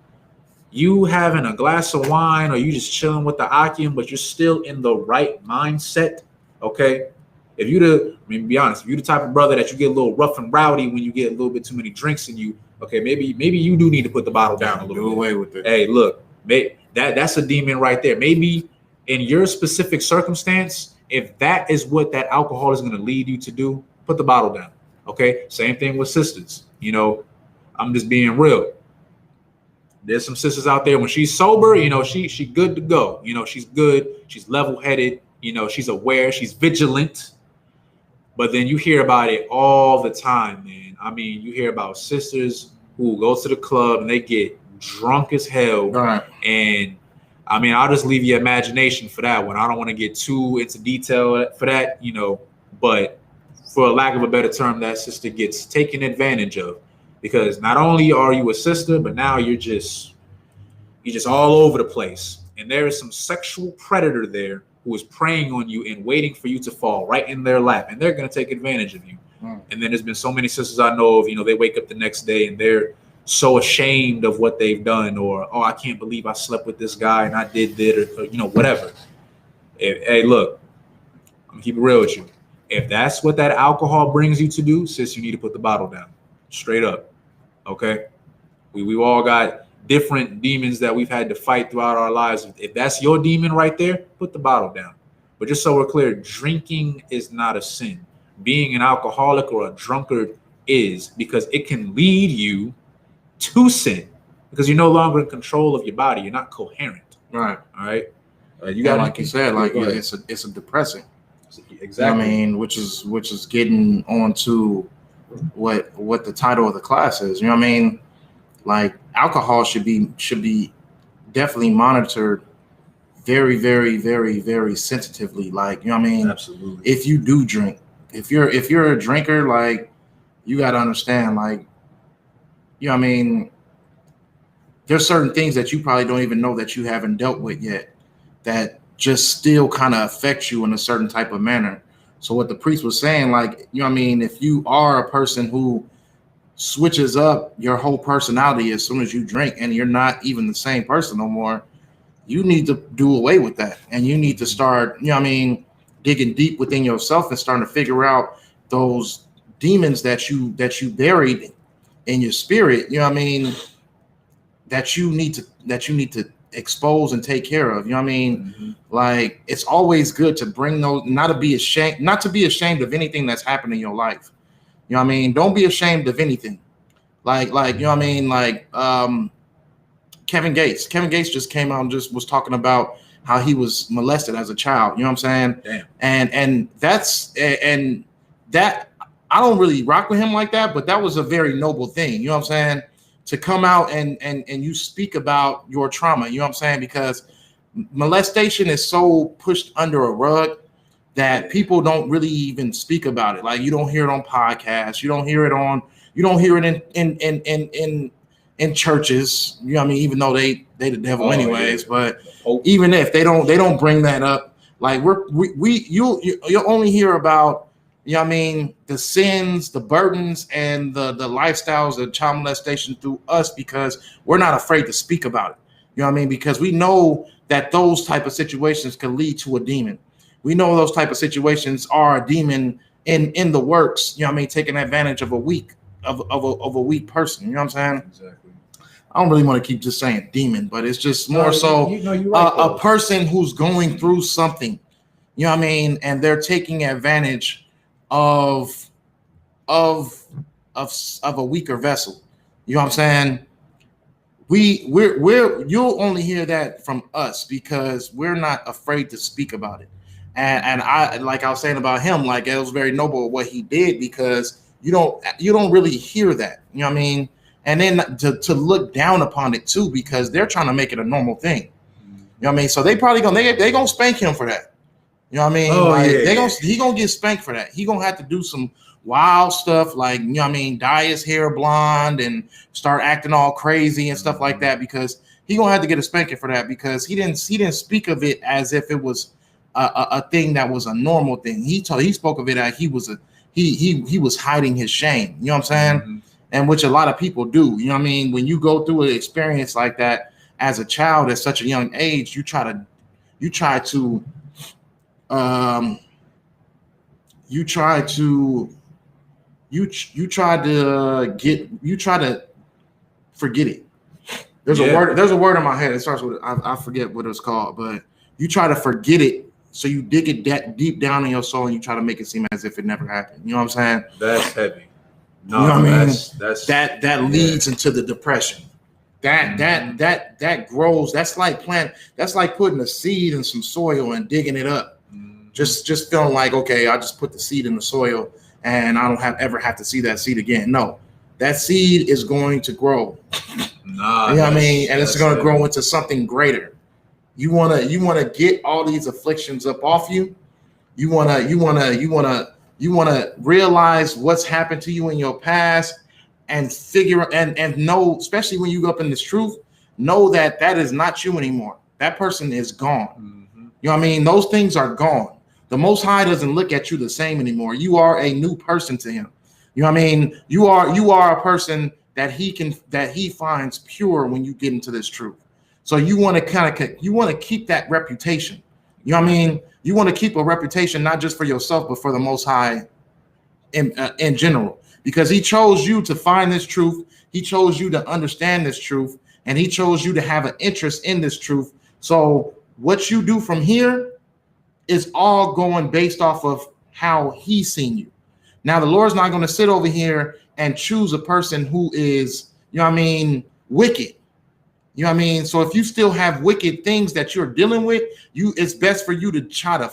You having a glass of wine or you just chilling with the Akim, but you're still in the right mindset. Okay. If be honest, if you're the type of brother that you get a little rough and rowdy when you get a little bit too many drinks in you, okay, maybe you do need to put the bottle down a little bit. Do away with it. Hey, look, that's a demon right there. Maybe in your specific circumstance, if that is what that alcohol is going to lead you to do, put the bottle down. Okay. Same thing with sisters. I'm just being real. There's some sisters out there when she's sober, she good to go. She's good. She's level-headed. She's aware. She's vigilant. But then you hear about it all the time, man. I mean, you hear about sisters who go to the club and they get drunk as hell. Right. And I mean, I'll just leave your imagination for that one. I don't want to get too into detail for that, but for lack of a better term, that sister gets taken advantage of, because not only are you a sister, but now you're just all over the place. And there is some sexual predator there who is preying on you and waiting for you to fall right in their lap, and they're going to take advantage of you. And then there's been so many sisters I know of, they wake up the next day and they're so ashamed of what they've done, or, oh, I can't believe I slept with this guy and I did this, or whatever. Hey, look, I'm gonna keep it real with you. If that's what that alcohol brings you to do, sis, you need to put the bottle down. Straight up. Okay? We've all got different demons that we've had to fight throughout our lives. If that's your demon right there, put the bottle down. But just so we're clear, drinking is not a sin. Being an alcoholic or a drunkard is, because it can lead you to sin, because you're no longer in control of your body. You're not coherent. Right. All right. You got, like you said, like it's a depressing. Exactly. I mean, which is getting on to what the title of the class is. You know what I mean? Like, alcohol should be definitely monitored very, very, very, very sensitively. Like, you know what I mean? Absolutely. If you do drink, if you're a drinker, like, you got to understand, like, you know what I mean? There's certain things that you probably don't even know that you haven't dealt with yet that just still kind of affect you in a certain type of manner. So what the priest was saying, like, you know what I mean? If you are a person who switches up your whole personality as soon as you drink and you're not even the same person no more, you need to do away with that. And you need to start, you know what I mean, digging deep within yourself and starting to figure out those demons that you buried in your spirit, you know what I mean, that you need to expose and take care of. You know what I mean? Like, it's always good to bring those, not to be ashamed of anything that's happened in your life. You know what I mean? Don't be ashamed of anything. Like, you know what I mean? Like, Kevin Gates just came out and just was talking about how he was molested as a child. You know what I'm saying? Damn. And that I don't really rock with him like that, but that was a very noble thing. You know what I'm saying? To come out and you speak about your trauma. You know what I'm saying? Because molestation is so pushed under a rug that people don't really even speak about it. Like, you don't hear it on podcasts. You don't hear it in churches. You know what I mean? Even though they the devil anyways, but even if they don't bring that up, like, you'll only hear about, you know what I mean, the sins, the burdens, and the lifestyles of child molestation through us, because we're not afraid to speak about it. You know what I mean? Because we know that those type of situations can lead to a demon. We know those type of situations are a demon in the works. You know what I mean? Taking advantage of a weak person. You know what I'm saying? Exactly. I don't really want to keep just saying demon, but it's just more you're right, a person who's going through something. You know what I mean? And they're taking advantage of a weaker vessel. You know what I'm saying? You'll only hear that from us because we're not afraid to speak about it. And I, like I was saying about him, like, it was very noble what he did, because you don't really hear that. You know what I mean? And then to look down upon it too, because they're trying to make it a normal thing. You know what I mean? So they probably gonna spank him for that. You know what I mean? Oh, like, yeah. He gonna get spanked for that. He gonna have to do some wild stuff, like, you know what I mean, dye his hair blonde and start acting all crazy and stuff like that, because he gonna have to get a spanking for that, because he didn't speak of it as if it was a thing that was a normal thing. He spoke of it as he was hiding his shame. You know what I'm saying? Mm-hmm. And which a lot of people do. You know what I mean? When you go through an experience like that as a child at such a young age, you try to forget it. There's a word in my head. It starts with, I forget what it's called, but you try to forget it. So you dig it that deep down in your soul and you try to make it seem as if it never happened. You know what I'm saying? That's heavy. No, you know what I mean? That's that leads into the depression. That grows. That's like putting a seed in some soil and digging it up. Just feeling like, okay, I just put the seed in the soil and I don't ever have to see that seed again. No, that seed is going to grow. You know what I mean? And it's going to grow into something greater. You wanna get all these afflictions up off you. You wanna You want to realize what's happened to you in your past and figure and know, especially when you go up in this truth, know that that is not you anymore. That person is gone. Mm-hmm. You know what I mean? Those things are gone. The Most High doesn't look at you the same anymore. You are a new person to him. You know what I mean? You are a person that he finds pure when you get into this truth. So you want to keep that reputation. You know what I mean? You want to keep a reputation not just for yourself, but for the Most High in general, because he chose you to find this truth. He chose you to understand this truth, and he chose you to have an interest in this truth. So what you do from here is all going based off of how he's seen you. Now, the Lord's not going to sit over here and choose a person who is, you know what I mean, wicked. You know what I mean? So if you still have wicked things that you're dealing with, it's best for you to try to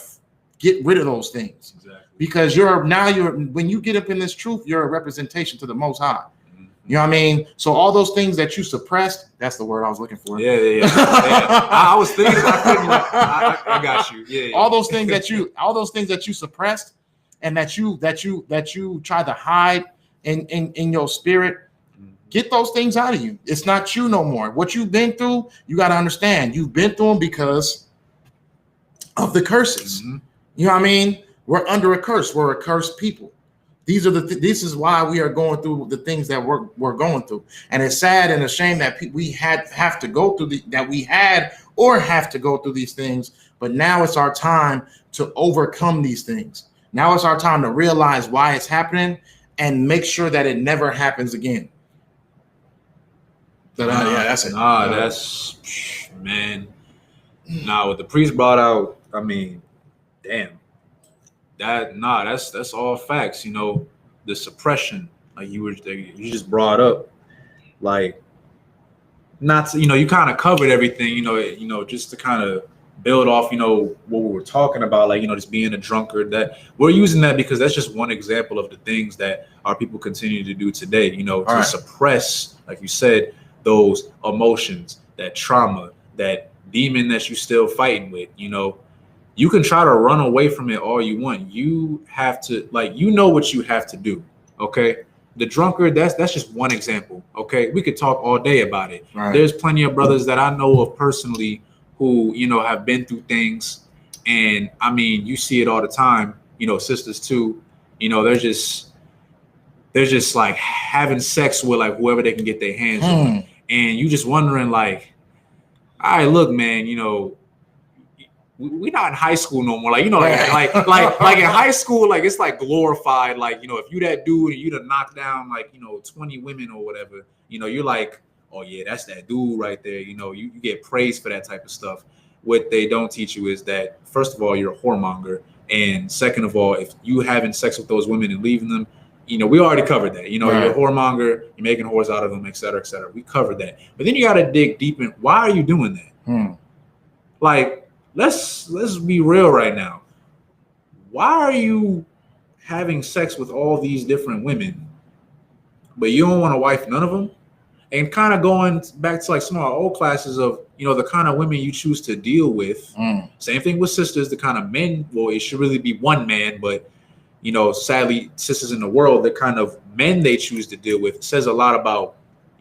get rid of those things. Exactly. Because when you get up in this truth, you're a representation to the Most High. Mm-hmm. You know what I mean? So all those things that you suppressed, that's the word I was looking for. Yeah. I was thinking, I got you. Yeah. All those things that you suppressed and that you tried to hide in your spirit, get those things out of you. It's not you no more. What you've been through, you got to understand. You've been through them because of the curses. Mm-hmm. You know what I mean? We're under a curse. We're a cursed people. This is why we are going through the things that we're going through. And it's sad and a shame that we have to go through have to go through these things. But now it's our time to overcome these things. Now it's our time to realize why it's happening and make sure that it never happens again. That's it. That's man. Nah, what the priest brought out, I mean, damn. That's all facts. You know, the suppression, like you just brought up, like not to, you kind of covered everything. Just to kind of build off, what we were talking about, like just being a drunkard. That we're using that because that's just one example of the things that our people continue to do today. To suppress, like you said, those emotions, that trauma, that demon that you're still fighting with. You can try to run away from it all you want. You have to, what you have to do. Okay. The drunkard, that's just one example. Okay. We could talk all day about it. Right. There's plenty of brothers that I know of personally who, have been through things. And I mean, you see it all the time, sisters too, they're just like having sex with like whoever they can get their hands on. And you just wondering like, all right, look, man, we're not in high school no more. Like in high school, like it's like glorified. Like, if you that dude and you done knock down like, 20 women or whatever, you're like, oh yeah, that's that dude right there. You get praised for that type of stuff. What they don't teach you is that, first of all, you're a whoremonger. And second of all, if you having sex with those women and leaving them, we already covered that. You're a whoremonger, you're making whores out of them, et cetera, et cetera. We covered that. But then you got to dig deep in, why are you doing that? Like, let's be real right now. Why are you having sex with all these different women, but you don't want to wife none of them? And kind of going back to like some of our old classes of, the kind of women you choose to deal with. Same thing with sisters, the kind of men, well, it should really be one man, but sadly, sisters in the world, the kind of men they choose to deal with says a lot about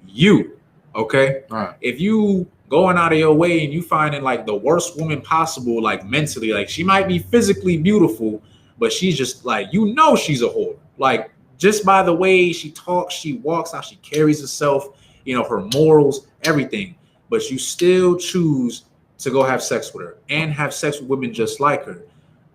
you. Okay. Right. If you going out of your way and you finding like the worst woman possible, like mentally, like she might be physically beautiful, but she's just like, she's a whore. Like just by the way she talks, she walks, how she carries herself, her morals, everything. But you still choose to go have sex with her and have sex with women just like her.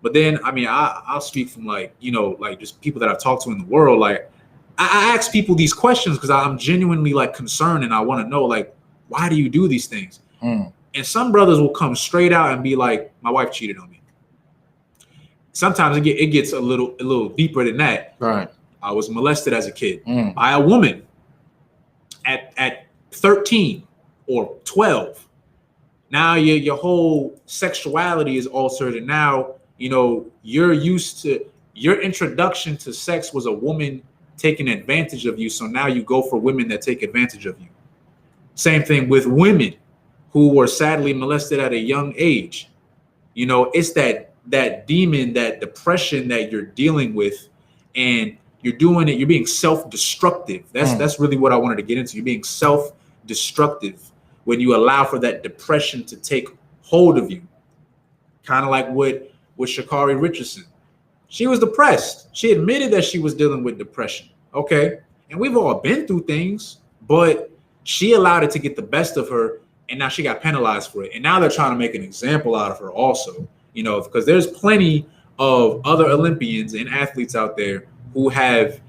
But then, I mean, I'll speak from like, like just people that I've talked to in the world. Like I ask people these questions because I'm genuinely like concerned and I want to know, like, why do you do these things? And some brothers will come straight out and be like, my wife cheated on me. Sometimes it gets a little deeper than that. Right. I was molested as a kid by a woman at 13 or 12. Now your whole sexuality is altered, and now you're used to, your introduction to sex was a woman taking advantage of you. So now you go for women that take advantage of you. Same thing with women who were sadly molested at a young age. It's that demon, that depression that you're dealing with, and you're doing it, you're being self-destructive. That's really what I wanted to get into. You're being self-destructive when you allow for that depression to take hold of you. Kind of like with Sha'Carri Richardson. She was depressed. She admitted that she was dealing with depression. Okay. And we've all been through things, but she allowed it to get the best of her, and now she got penalized for it. And now they're trying to make an example out of her also, you know, because there's plenty of other Olympians and athletes out there who have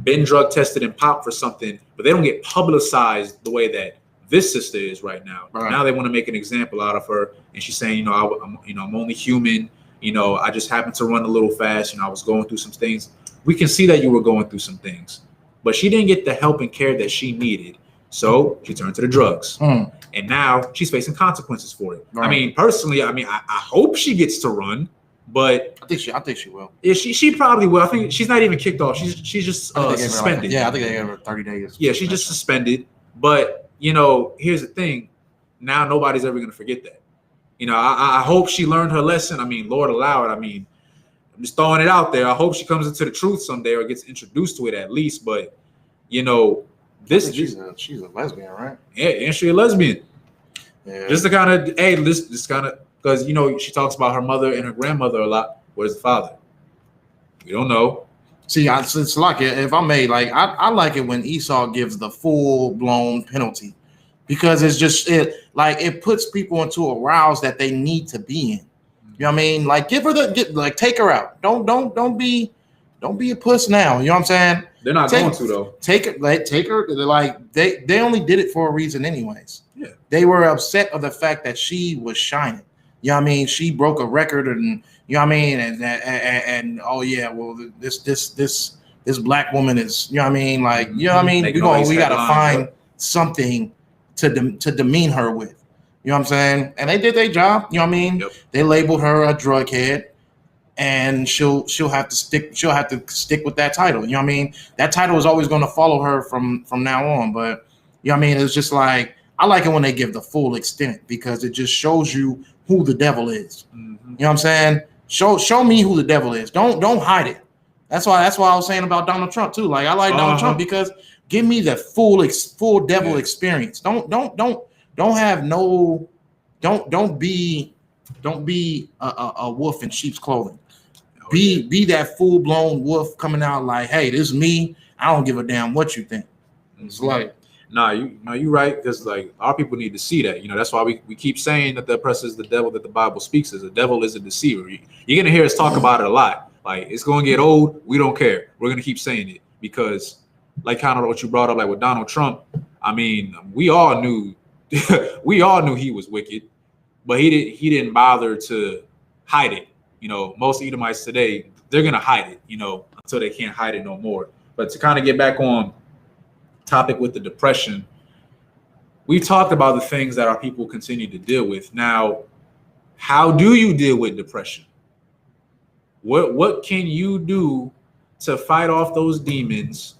been drug tested and popped for something, but they don't get publicized the way that this sister is right now. Right. Now they want to make an example out of her, and she's saying, I'm only human. I just happened to run a little fast. I was going through some things. We can see that you were going through some things, but she didn't get the help and care that she needed. So she turned to the drugs, and now she's facing consequences for it. Right. I mean, personally, I hope she gets to run, but I think she will. Yeah, she probably will. I think she's not even kicked off. She's just suspended. I think they gave her 30 days. Yeah, she's just suspended. But here's the thing. Now nobody's ever gonna forget that. I hope she learned her lesson. I mean, Lord allow it. I mean, I'm just throwing it out there. I hope she comes into the truth someday or gets introduced to it at least. But she's a lesbian, right? Yeah, and she's a lesbian. Yeah. Just to kind of because she talks about her mother and her grandmother a lot. Where's the father? We don't know. See, it's like, if I may, I like it when Esau gives the full blown penalty, because it's just it puts people into a rouse that they need to be in. You know what I mean? Give her take her out. Don't be a puss now. You know what I'm saying? They're not going to though. Take her. They only did it for a reason, anyways. Yeah. They were upset of the fact that she was shining. You know what I mean? She broke a record, and you know what I mean, and oh yeah, well this black woman is, you know what I mean, you know what I mean. We gotta find something to demean her with. You know what I'm saying? And they did their job. You know what I mean? Yep. They labeled her a drug head. And she'll have to stick with that title. You know what I mean? That title is always going to follow her from now on. But you know what I mean? It's just I like it when they give the full extent, because it just shows you who the devil is. Mm-hmm. You know what I'm saying? Show me who the devil is. Don't hide it. That's why I was saying about Donald Trump too. I like Donald Trump because give me the full devil experience. Don't be a wolf in sheep's clothing. Be that full blown wolf coming out hey, this is me. I don't give a damn what you think. It's you right, because our people need to see that. That's why we keep saying that the oppressor is the devil that the Bible speaks as. The devil is a deceiver. You're gonna hear us talk about it a lot. It's gonna get old. We don't care. We're gonna keep saying it because, kind of what you brought up, with Donald Trump. I mean, we all knew he was wicked, but he didn't bother to hide it. Most Edomites today, they're gonna hide it, until they can't hide it no more. But to kind of get back on topic with the depression, we've talked about the things that our people continue to deal with. Now, how do you deal with depression? What can you do to fight off those demons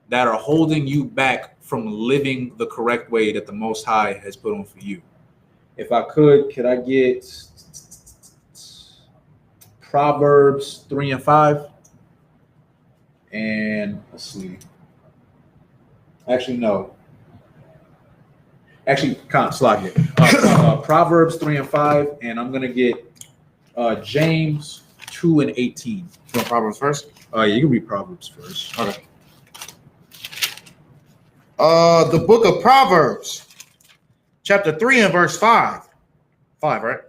that are holding you back from living the correct way that the Most High has put on for you? If I could I get Proverbs 3 and 5? And let's see. Actually, no. Actually, slide it. Proverbs 3 and 5, and I'm gonna get James 2 and 18. You want Proverbs first? Yeah, you can read Proverbs first. Okay. The book of Proverbs, chapter 3 and verse 5. 5, right?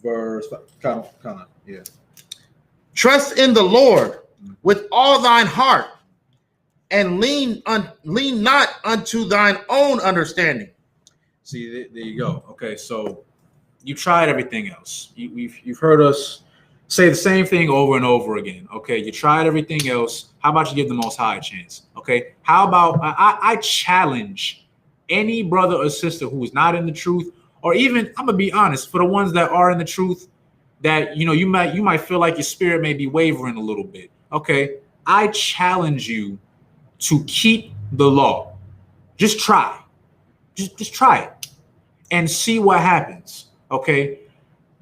Verse 5. Kind of, yeah. Trust in the Lord with all thine heart, and lean not unto thine own understanding. See, there you go. Okay, so you tried everything else. You've heard us say the same thing over and over again. Okay, you tried everything else. How about you give the Most High a chance? Okay, how about I challenge any brother or sister who is not in the truth, or even, I'm gonna be honest, for the ones that are in the truth, that you might feel like your spirit may be wavering a little bit. Okay, I challenge you to keep the law. Just try. Just try it and see what happens. Okay,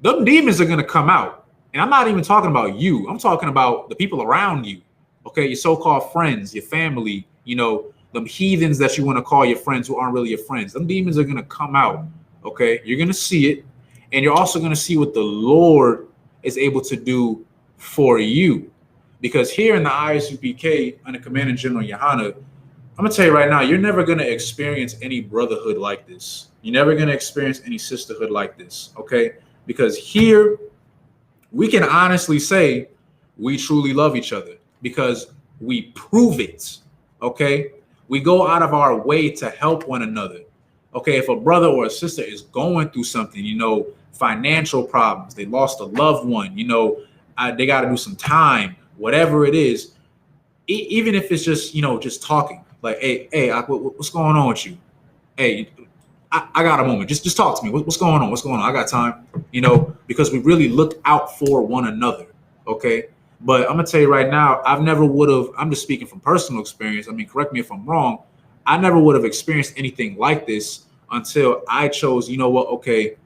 them demons are gonna come out, and I'm not even talking about you. I'm talking about the people around you. Okay, your so-called friends, your family, you know, the heathens that you want to call your friends who aren't really your friends. Them demons are going to come out. Okay, you're going to see it, and you're also going to see what the Lord is able to do for you. Because here in the ISUPK under Commander General Yohana, I'm gonna tell you right now, you're never gonna experience any brotherhood like this. You're never gonna experience any sisterhood like this, okay? Because here, we can honestly say we truly love each other because we prove it, okay? We go out of our way to help one another, okay? If a brother or a sister is going through something, you know, financial problems, they lost a loved one, you know, they got to do some time, whatever it is, even if it's just, you know, just talking. Like, hey, what's going on with you? Hey, I got a moment. Just talk to me. What's going on? What's going on? I got time. You know, because we really look out for one another. Okay. But I'm gonna tell you right now, I've never would have. I'm just speaking from personal experience. I mean, correct me if I'm wrong. I never would have experienced anything like this until I chose. You know what? Okay,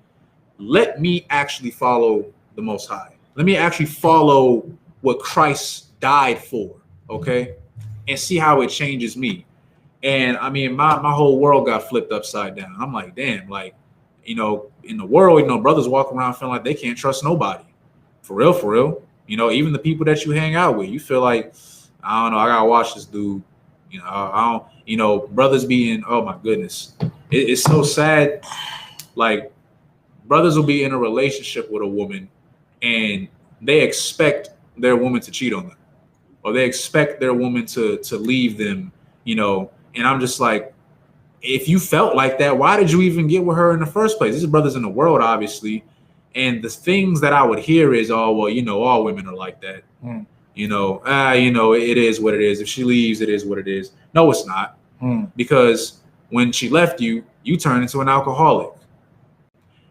let me actually follow the Most High. Let me actually follow what Christ died for. Okay, and see how it changes me. And I mean, my whole world got flipped upside down. I'm like, damn, like, you know, in the world, you know, brothers walk around feeling like they can't trust nobody. For real, for real. You know, even the people that you hang out with, you feel like, I don't know, I gotta watch this dude. You know, I don't, you know, brothers being, oh my goodness. It's so sad. Like, brothers will be in a relationship with a woman and they expect their woman to cheat on them. Or they expect their woman to leave them, you know. And I'm just like, if you felt like that, why did you even get with her in the first place? These are brothers in the world, obviously. And the things that I would hear is, oh, well, you know, all women are like that. You know, it is what it is. If she leaves, it is what it is. No, it's not. Because when she left you, you turned into an alcoholic.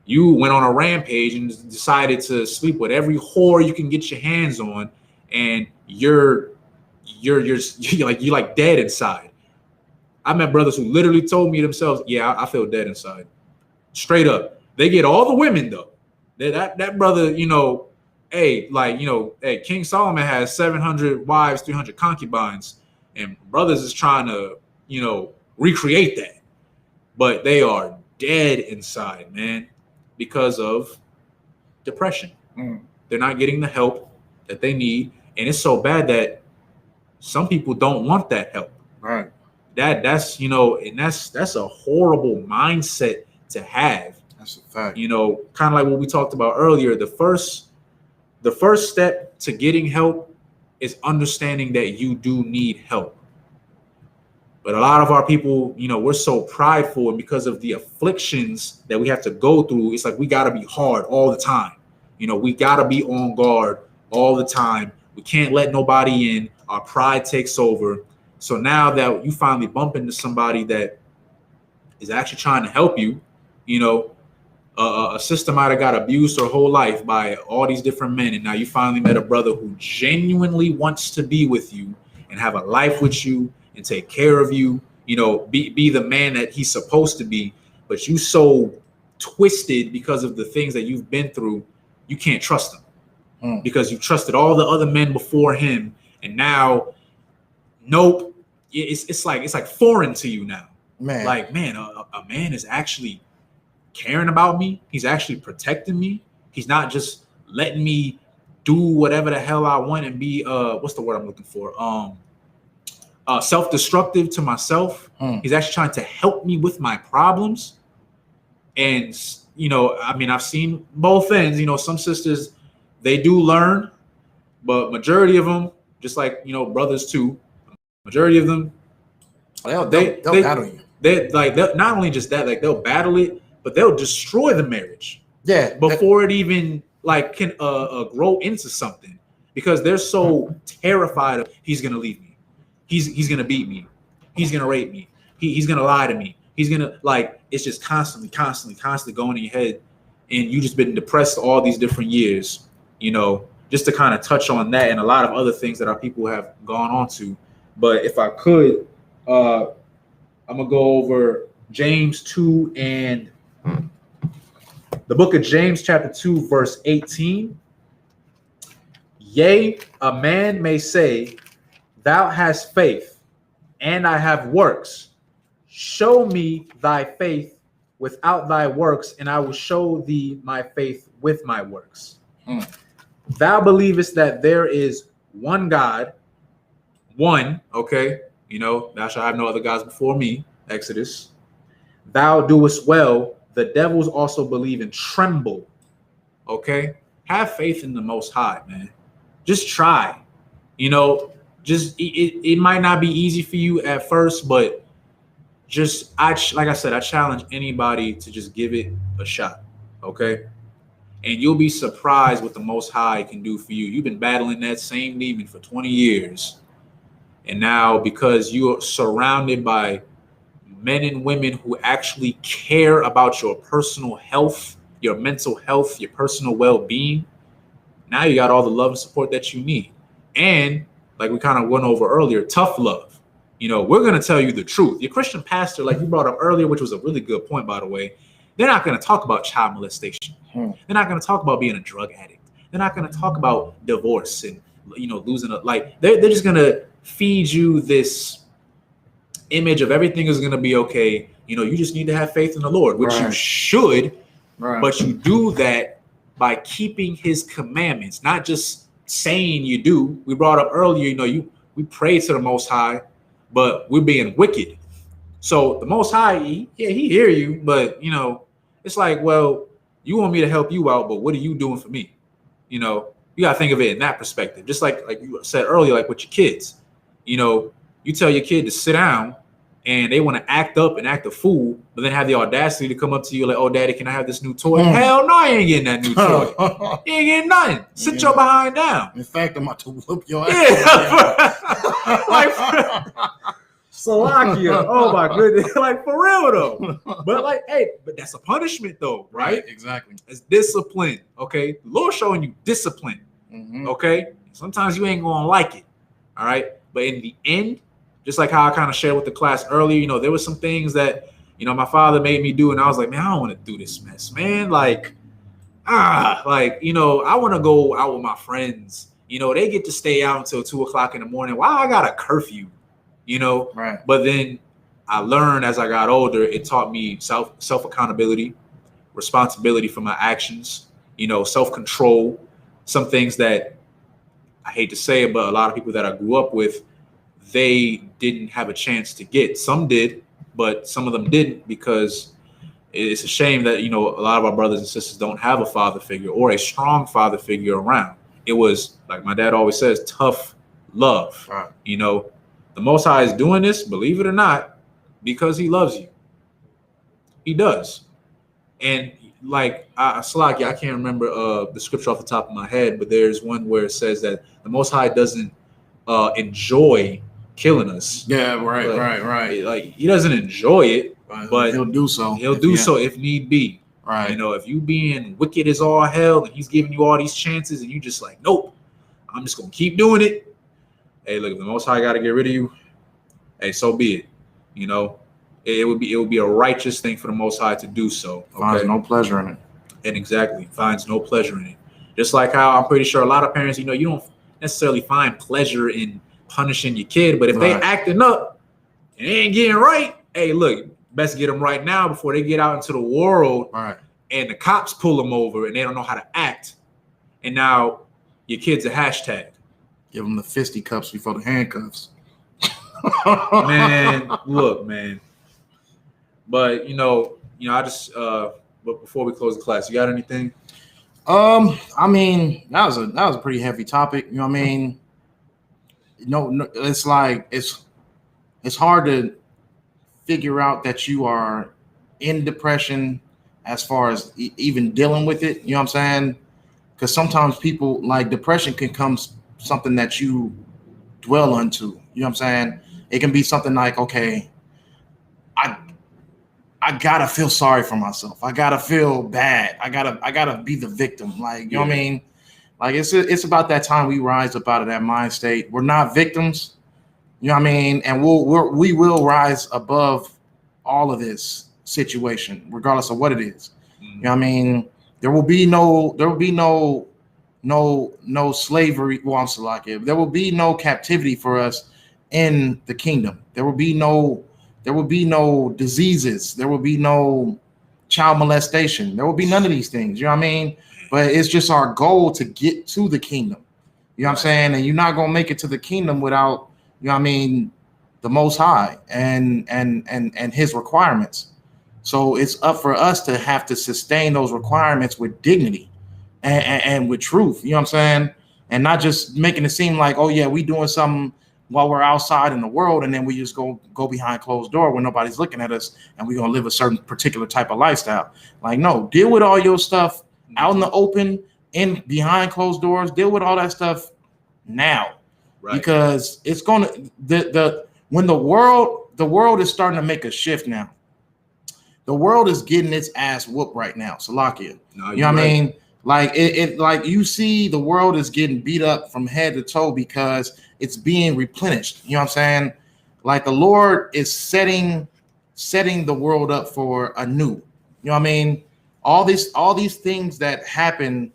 You went on a rampage and decided to sleep with every whore you can get your hands on. And you're like dead inside. I met brothers who literally told me themselves, yeah, I feel dead inside. Straight up. They get all the women though. That brother, you know, hey, King Solomon has 700 wives, 300 concubines, and brothers is trying to, you know, recreate that. But they are dead inside, man, because of depression. They're not getting the help that they need. And it's so bad that some people don't want that help. Right. That's you know, and that's a horrible mindset to have. That's a fact. You know, kind of like what we talked about earlier. The first step to getting help is understanding that you do need help. But a lot of our people, you know, we're so prideful, and because of the afflictions that we have to go through, it's like we got to be hard all the time. You know, we got to be on guard all the time. We can't let nobody in. Our pride takes over. So now that you finally bump into somebody that is actually trying to help you, you know, a sister might have got abused her whole life by all these different men. And now you finally met a brother who genuinely wants to be with you and have a life with you and take care of you, you know, be the man that he's supposed to be. But you so twisted because of the things that you've been through, you can't trust him because you trusted all the other men before him. And now, nope. It's like foreign to you now. Man. Like, man, a man is actually caring about me. He's actually protecting me. He's not just letting me do whatever the hell I want and be what's the word I'm looking for? Self-destructive to myself. He's actually trying to help me with my problems. And you know, I mean, I've seen both ends. You know, some sisters, they do learn, but majority of them, just like, you know, brothers too, majority of them, they'll battle you. They like, not only just that, like they'll battle it, but they'll destroy the marriage. Yeah, before it even like can grow into something, because they're so terrified of he's gonna leave me, he's gonna beat me, he's gonna rape me, he's gonna lie to me, he's gonna, like, it's just constantly going in your head, and you just been depressed all these different years. You know, just to kind of touch on that and a lot of other things that our people have gone on to. But if I could, I'm gonna go over James 2 and the book of James chapter 2 verse 18. Yea, a man may say, thou hast faith, and I have works. Show me thy faith without thy works, and I will show thee my faith with my works. Thou believest that there is one God, one, okay, thou shalt have no other gods before me, Exodus. Thou doest well. The devils also believe and tremble. Okay, have faith in the Most High, man. Just try. It might not be easy for you at first, but like I said, I challenge anybody to just give it a shot. Okay, and you'll be surprised what the Most High can do for you. You've been battling that same demon for 20 years, and now because you are surrounded by men and women who actually care about your personal health, your mental health, your personal well-being, now you got all the love and support that you need. And like we kind of went over earlier, tough love. We're going to tell you the truth. Your Christian pastor, like you brought up earlier, which was a really good point, by the way, they're not going to talk about child molestation. They're not going to talk about being a drug addict. They're not going to talk about divorce and, losing they're just going to feed you this image of everything is going to be okay. You just need to have faith in the Lord, which you should, but you do that by keeping his commandments, not just saying you do. We brought up earlier, we pray to the Most High, but we're being wicked. So the Most High, he hear you, but it's like, well, you want me to help you out, but what are you doing for me? You got to think of it in that perspective. Just like you said earlier, like with your kids, you tell your kid to sit down and they want to act up and act a fool, but then have the audacity to come up to you like, oh, daddy, can I have this new toy? Hell no, you ain't getting that new toy. You ain't getting nothing. Sit your behind down. In fact, I'm about to whoop your ass. Slovakia. Oh my goodness. Like for real though. But but that's a punishment though, right? Exactly. It's discipline. Okay. The Lord's showing you discipline. Okay. Sometimes you ain't gonna like it. All right. But in the end, just like how I kind of shared with the class earlier, there were some things that, my father made me do. And I was like, man, I don't want to do this mess, man. I want to go out with my friends. They get to stay out until 2:00 in the morning. Why I got a curfew, Right. But then I learned as I got older, it taught me self accountability, responsibility for my actions, self-control, some things that I hate to say it, but a lot of people that I grew up with, they didn't have a chance to get. Some did, but some of them didn't, because it's a shame that, a lot of our brothers and sisters don't have a father figure or a strong father figure around. It was, like my dad always says, tough love. Right. The Most High is doing this, believe it or not, because he loves you. He does. And Slaki, I can't remember the scripture off the top of my head, but there's one where it says that the Most High doesn't enjoy killing us. Yeah, right. He doesn't enjoy it, but he'll do so. He'll do so if need be. Right. If you being wicked as all hell and he's giving you all these chances and you just like, nope, I'm just gonna keep doing it. Hey, look, if the Most High got to get rid of you, hey, so be it. It would be a righteous thing for the Most High to do so. Okay? Finds no pleasure in it. And exactly, finds no pleasure in it. Just like how I'm pretty sure a lot of parents, you don't necessarily find pleasure in punishing your kid, but if they acting up and they ain't getting right, hey, look, best get them right now before they get out into the world and the cops pull them over and they don't know how to act. And now your kid's a hashtag. Give them the fisticuffs before the handcuffs. Man, look, man. But I just but before we close the class, you got anything? I mean, that was a pretty heavy topic. You know what I mean? No, it's like it's hard to figure out that you are in depression as far as even dealing with it. You know what I'm saying? Because sometimes people, like, depression can come something that you dwell onto. You know what I'm saying? It can be something like, okay, I gotta feel sorry for myself. I gotta feel bad. I gotta be the victim. Like, you know what I mean? Like, it's about that time we rise up out of that mind state. We're not victims. You know what I mean? And we will rise above all of this situation, regardless of what it is. You know what I mean? There will be no no slavery. Well, I'm Salakia. There will be no captivity for us in the kingdom. There will be no diseases. There will be no child molestation. There will be none of these things. You know what I mean? But it's just our goal to get to the kingdom. You know what I'm saying? And you're not gonna make it to the kingdom without, you know what I mean, the Most High and His requirements. So it's up for us to have to sustain those requirements with dignity and with truth. You know what I'm saying? And not just making it seem like, oh yeah, we doing something while we're outside in the world, and then we just go behind closed door when nobody's looking at us, and we're gonna live a certain particular type of lifestyle. Like, no, deal with all your stuff out in the open, in behind closed doors. Deal with all that stuff now, because it's gonna when the world is starting to make a shift now. The world is getting its ass whooped right now. Salakia. No, you know what I mean? Like it like you see the world is getting beat up from head to toe because it's being replenished. You know what I'm saying? Like the Lord is setting the world up for a new. You know what I mean? All these things that happen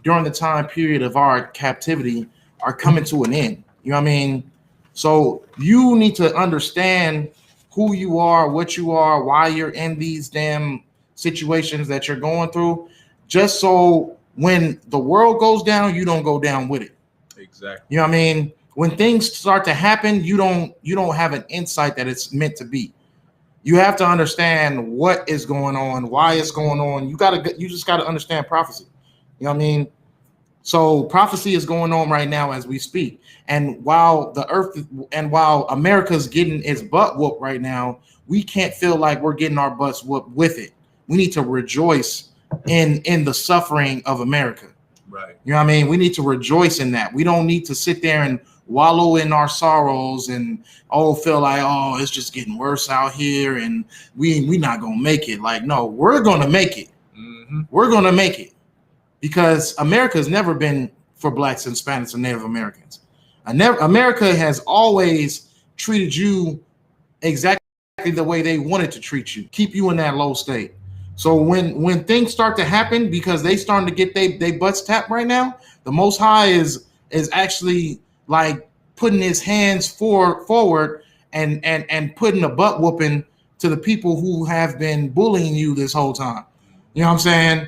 during the time period of our captivity are coming to an end. You know what I mean? So you need to understand who you are, what you are, why you're in these damn situations that you're going through, just so when the world goes down, you don't go down with it. Exactly. You know what I mean? When things start to happen, you don't have an insight that it's meant to be. You have to understand what is going on, why it's going on. You just gotta understand prophecy. You know what I mean? So prophecy is going on right now as we speak. And while America's getting its butt whooped right now, we can't feel like we're getting our butts whooped with it. We need to rejoice in the suffering of America. Right. You know what I mean? We need to rejoice in that. We don't need to sit there and wallow in our sorrows and feel like, it's just getting worse out here and we not gonna make it. Like, no, we're gonna make it. Mm-hmm. We're gonna make it. Because America has never been for Blacks and Hispanics and Native Americans. America has always treated you exactly the way they wanted to treat you, keep you in that low state. So when things start to happen, because they starting to get they butts tapped right now, the Most High is actually like putting his hands forward and putting a butt whooping to the people who have been bullying you this whole time. You know what I'm saying?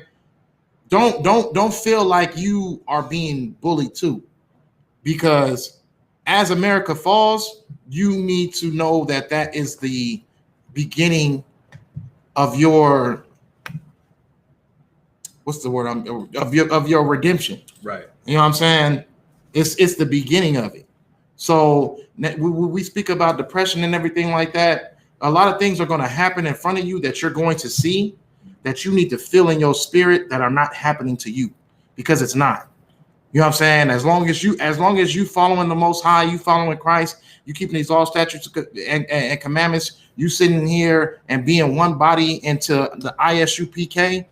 Don't feel like you are being bullied too, because as America falls, you need to know that is the beginning of your of your redemption. Right. You know what I'm saying? It's the beginning of it. So we speak about depression and everything like that. A lot of things are going to happen in front of you that you're going to see, that you need to feel in your spirit that are not happening to you, because it's not. You know what I'm saying? As long as you following the Most High, you following Christ, you keeping these all statutes and commandments, you sitting here and being one body into the ISUPK,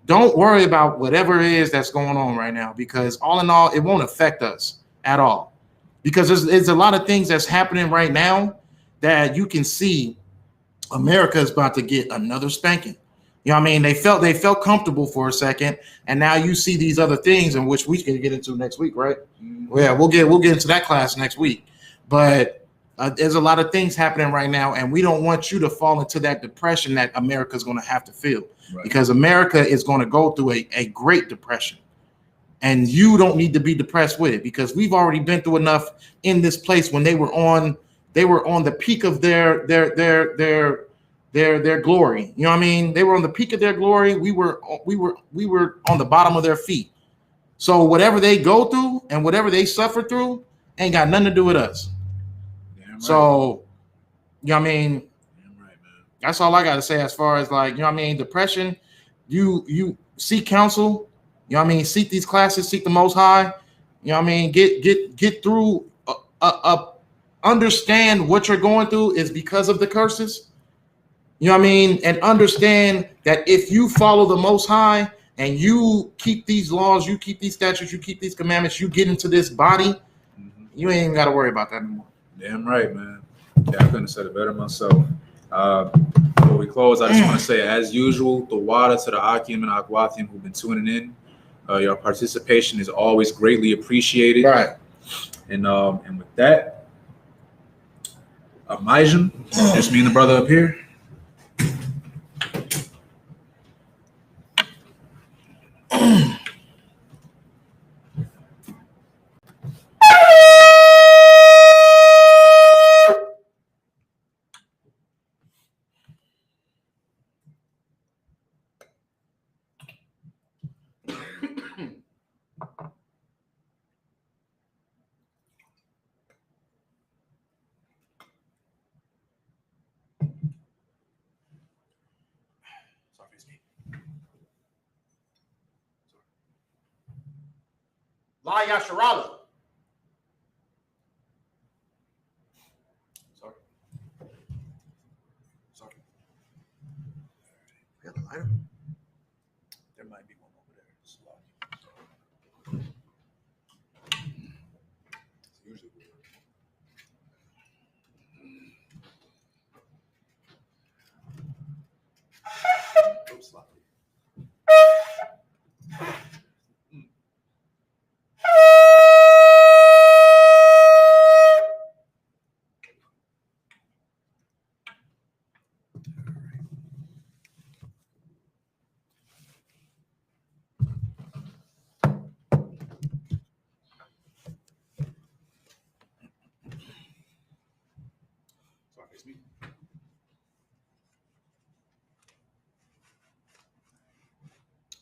don't worry about whatever it is that's going on right now, because all in all, it won't affect us at all. Because there's a lot of things that's happening right now that you can see America is about to get another spanking. You know what I mean? They felt comfortable for a second, and now you see these other things in which we can get into next week, right? Mm-hmm. Yeah, we'll get into that class next week. But there's a lot of things happening right now, and we don't want you to fall into that depression that America's going to have to feel, right? Because America is going to go through a great depression, and you don't need to be depressed with it, because we've already been through enough in this place when they were on the peak of their glory. You know what I mean? They were on the peak of their glory. We were on the bottom of their feet. So whatever they go through and whatever they suffer through ain't got nothing to do with us. Damn right. So, you know what I mean? Damn right, man. That's all I got to say as far as, like, you know what I mean? Depression, you seek counsel, you know what I mean? Seek these classes, seek the Most High, you know what I mean? Get through, understand what you're going through is because of the curses. You know what I mean? And understand that if you follow the Most High and you keep these laws, you keep these statutes, you keep these commandments, you get into this body, you ain't even got to worry about that anymore. Damn right, man. Yeah, I couldn't have said it better myself. Before we close, I just want to say, as usual, the water to the Akim and Akwatim who've been tuning in. Your participation is always greatly appreciated. Right. And with that, Majan, just me and the brother up here. La Yasharala. Sorry. Got a lighter? There might be one over there. It's usually weird. Oops, sloppy.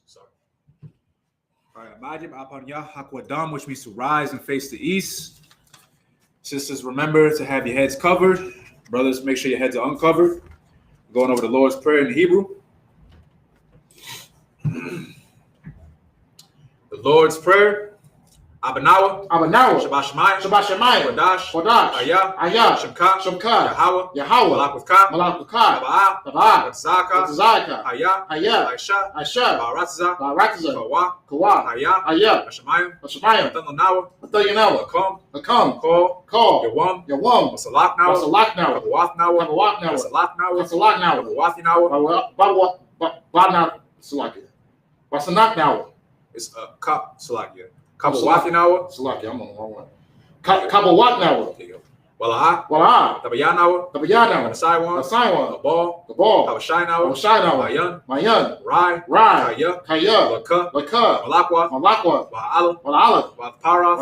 Sorry. All right, Majib Apanya Hakwadam, which means to rise and face the east. Sisters, remember to have your heads covered. Brothers, make sure your heads are uncovered. Going over the Lord's Prayer in Hebrew. The Lord's Prayer. Abanawa, Shabbat Shemayim, Kodash, Ayah, Shemka, Yahweh, Malak with Ka, Taba'ah, Tzaka, Ayah, Aisha, Baratza, Kawa, Ayah, Shemayim, Nawa, Akom, Call, Yawam, Masalak Nawa, Kawath Nawa, Masalak Nawa, Wasanak Nawa. It's a Kap Salakia. Kabawathi Nawa. Salakia, I'm on the wrong one. Kabawat Nawa. Walaha. Tabayan Nawa. Nasaiwan. The ball. Habashai Nawa. Mayan. Rai. Kaya. Laka. Malakwa. Wa'ala. Wa'apara.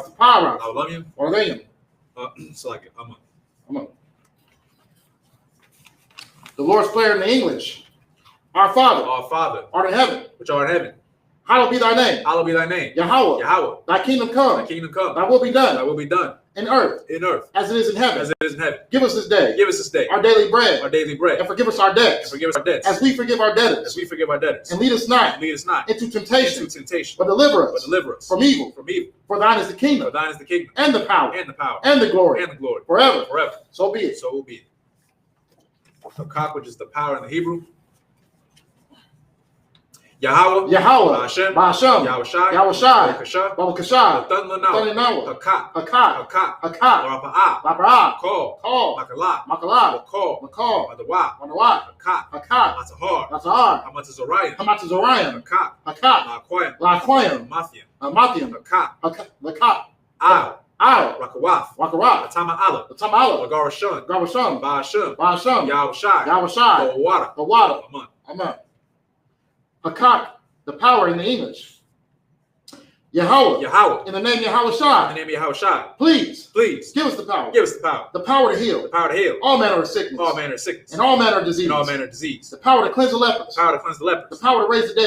Nawalamian. Salakia, I'm on. The Lord's Prayer in the English. Our Father. Art in heaven. Which art in heaven. Hallowed be thy name. Yahweh. Thy kingdom come. Thy will be done. In earth. As it is in heaven. Give us this day. Our daily bread. And forgive us our debts. As we forgive our debtors. And lead us not into temptation. But deliver us from evil. For thine is the kingdom. And the power. And the glory. Forever. So be it. The cock, which is the power in the Hebrew. Yahweh, Ba'ashem, Yahushai, Babakashah, Thunlanawa, Hakat, Rapa'ah, Call, Makalat, Makal, Adawat, Hakat, Atahar, Hamatazorian, Hakat, La'akoyim, Mathian, Hakat, Al, Rakawath, Atama Allah, Lagarashun, Ba'ashem, Yahushai, the water, Amen. Hakat, the power in the English. Yahweh. In the name of Yahushai. Please. Give us the power. The power to heal. All manner of sickness. And all manner of disease. The power to cleanse the lepers. The power to raise the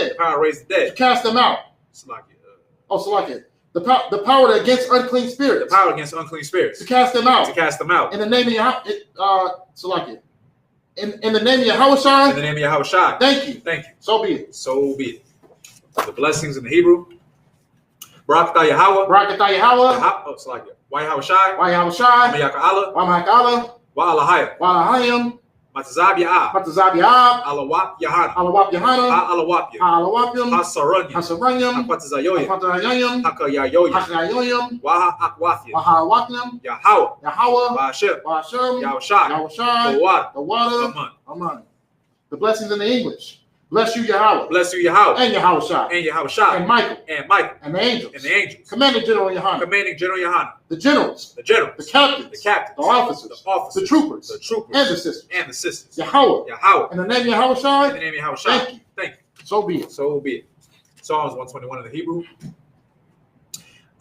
dead. To cast them out. Salakia. The power against unclean spirits. To cast them out. In the name of Salakia. In the name of Yahushai. Thank you. So be it. The blessings in the Hebrew. Barakatah Yahweh. Why Yahushai. Mayaka Allah. Wa'alahayim. Matazab Ya'ab. Alawap Yahana. Alawapyam. Hasaranyam. Hakpatazayoyim. Hakayayoyim. Waha Akwathim. Yahweh. Ba'ashem. Yahushai. The water. Amen. The blessings in the English. Bless you, Yahweh. Bless you, Yahweh. And Yahushua. And Yahushua. And Michael. And Michael. And the angels. And the angels. Commanding General Yohanan. Commanding General Yohanan. The generals. The generals. The captains. The captains. The officers. The officers. The troopers. The troopers. And the sisters. And the sisters. Yahweh. Yahweh. In the name of Yahushua. In the name of Yahushua. Thank you. Thank you. So be it. So be it. Psalms 121 in the Hebrew.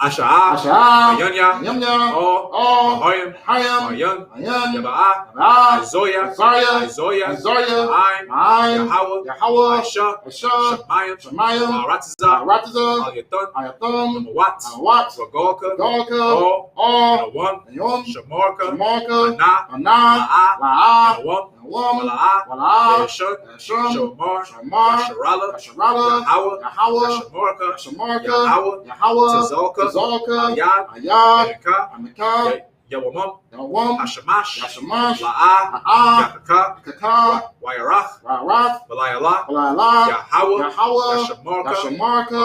Asha'ah. Asha'ah. Ayanya. Yamya. All. Ahayim. Hayam. Ayan. Ayan. Yaba'ah. Yaba'ah. Isaiah. Isaiah. Isaiah. Isaiah. Ma'aim. Ma'aim. Yahweh. Yahweh. Aisha. Asha. Shemayim. Shemayim. Aratiza. Aratiza. Al-Yatan. Ayatham. Mawat. Awat. Ragalka. Galka. All. All. Nawam. Yom. Shamarka. Shamarka. Ana. Ana. La'ah. La'ah. Nawam. Nawam. Wala'ah. Wala'ah. Yashun. Yashum. Shamar. Shamar. Yasharala. Yasharala. Yahweh. Yahweh. Shamarka. Shamarka. Yahweh. Yahweh. Tazalka. Tazalka. Ayad. Ayad. Yamika. Amika. Yawamam. Yawam. Hashamash. Yashamash. La'ah. La'ah. Yakaka. Kaka. Wayarach. Ra'arath. Balayala. Bala'ala. Yahweh. Yahweh. Yashamarka. Yashamarka.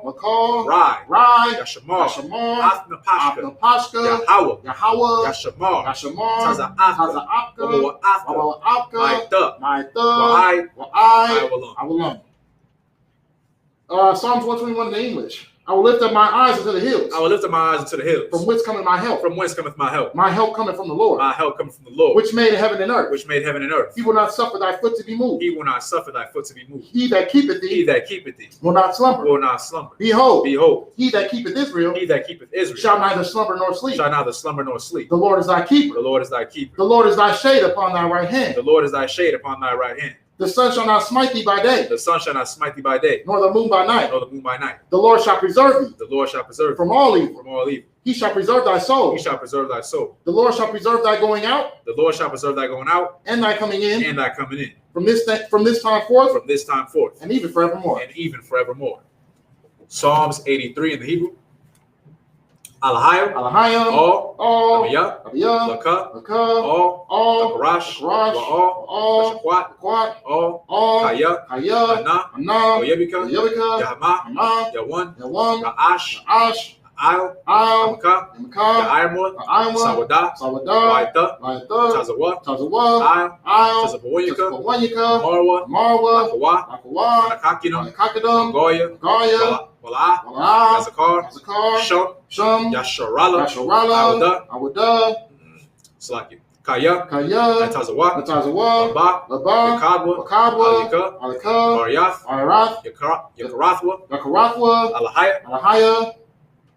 Makal. Rai. Rai. Yashamar. Yashamar. Athnapashka. Apnapashka. Yahweh. Yahweh. Yashamar. Yashamar. Taza'aka. Taza'aka. Wawa'aka. Wawa'aka. Ma'ita. Ma'ita. Wa'ai. Wa'ai. Awalam. Awalam. Psalms 121 in the English. I will lift up my eyes into the hills. I will lift up my eyes into the hills. From whence cometh my help? From whence cometh my help? My help cometh from the Lord. My help cometh from the Lord. Which made heaven and earth. Which made heaven and earth. He will not suffer thy foot to be moved. He will not suffer thy foot to be moved. He that keepeth He thee that keepeth thee will not slumber. will not slumber. Behold, Behold, he that keepeth Israel he that keepeth Israel shall neither slumber nor sleep. shall neither slumber nor sleep. The Lord is thy keeper. The Lord is thy keeper. The Lord is thy shade upon thy right hand. The Lord is thy shade upon thy right hand. The sun shall not smite thee by day, The sun shall not smite thee by day, nor the moon by night. nor the moon by night. The Lord shall preserve thee The Lord shall preserve thee from all evil. from all evil. He shall preserve thy soul. He shall preserve thy soul. The Lord shall preserve thy going out The Lord shall preserve thy going out and thy coming in and thy coming in from this time forth from this time forth and even forevermore. and even forevermore. Psalms 83 in the Hebrew. Alahayim. Alahayim. All. Abiyah. Abiyah. Laka. Laka. All. Akarash. Akarash. Wa'al. Shakwat. Quat. All. Kaya. Kaya. Ana. Ana. Oyebika. Yevika. Yahama. Hama. Yawan. Yawam. Ra'ash. Ash. Al. Al. Amaka. Yamka. Ya'ayamwa. Ayma. Sawada. Sawada. Waita. Laita. Tazawa. Tazawa. Al. Al. Tazabawanyika. Tazabawanyika. Marwa. Marwa. Lakawa. Lakawa. Nakakinam. Kakadam. Goya. Gaya. Wala. Wala. Azakar. Zakar. Shum. Shum. Yasharala. Yasharala. Awada. Slaki. Kaya. Kaya. Tazawa. Tazawa. Laba. Laba. Yakadwa. Wakadwa. Alika. Alika. Mariath. Arath. Yakarathwa. Yakarathwa. Alahaya. Alahaya.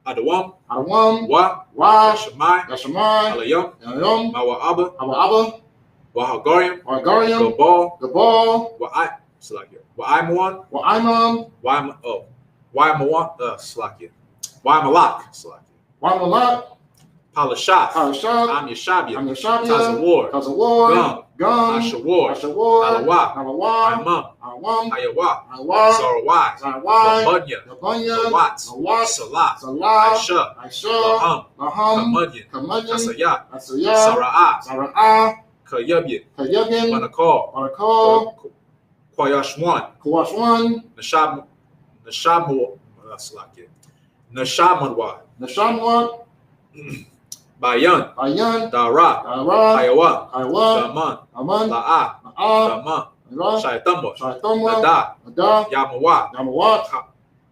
Adawam. Adawam. Wa. Wa. Yashamai. Yashamai. Alayam. Yayom. Mawa'aba. Abba. Wahagariam. Argarium. Gabal. Gabal. Wa'ai. Slakia. Wa'aimawan. Wa'imam. Wa'aimawan. Slakia. Wa'aimalak. Slakia. Wa'malak. Palashath. Parashah. Am Yashabia. I'm Yashabia. Tazawar. Tazawar. Gum. Gum. Ashawar. Ashawar. Alawa. Alawa. Imam. Awam. Ayawa. Awa. Sarawai. Sarawai. Labunya. Labanya. Lawat. Lawat. Salah. Salah. Aisha. Aisha. Laham. Laham. Kamunyan. Kamunyan. Asayat. Asaya. Sara'ah. Sara'ah. Kayabyin. Kayagin. Manakal. Barakal. Kwayashwan. Kawashwan. Nashamanwa. Nashamwan. Bayan. Ayan. Dara. Ara. Hayawa. Ayawa. Daman. Aman. La'a. Na'a. Daman. Ra. Shaitamwa. Shaitamwa. Nada. Ada. Yamawa. Yamawat.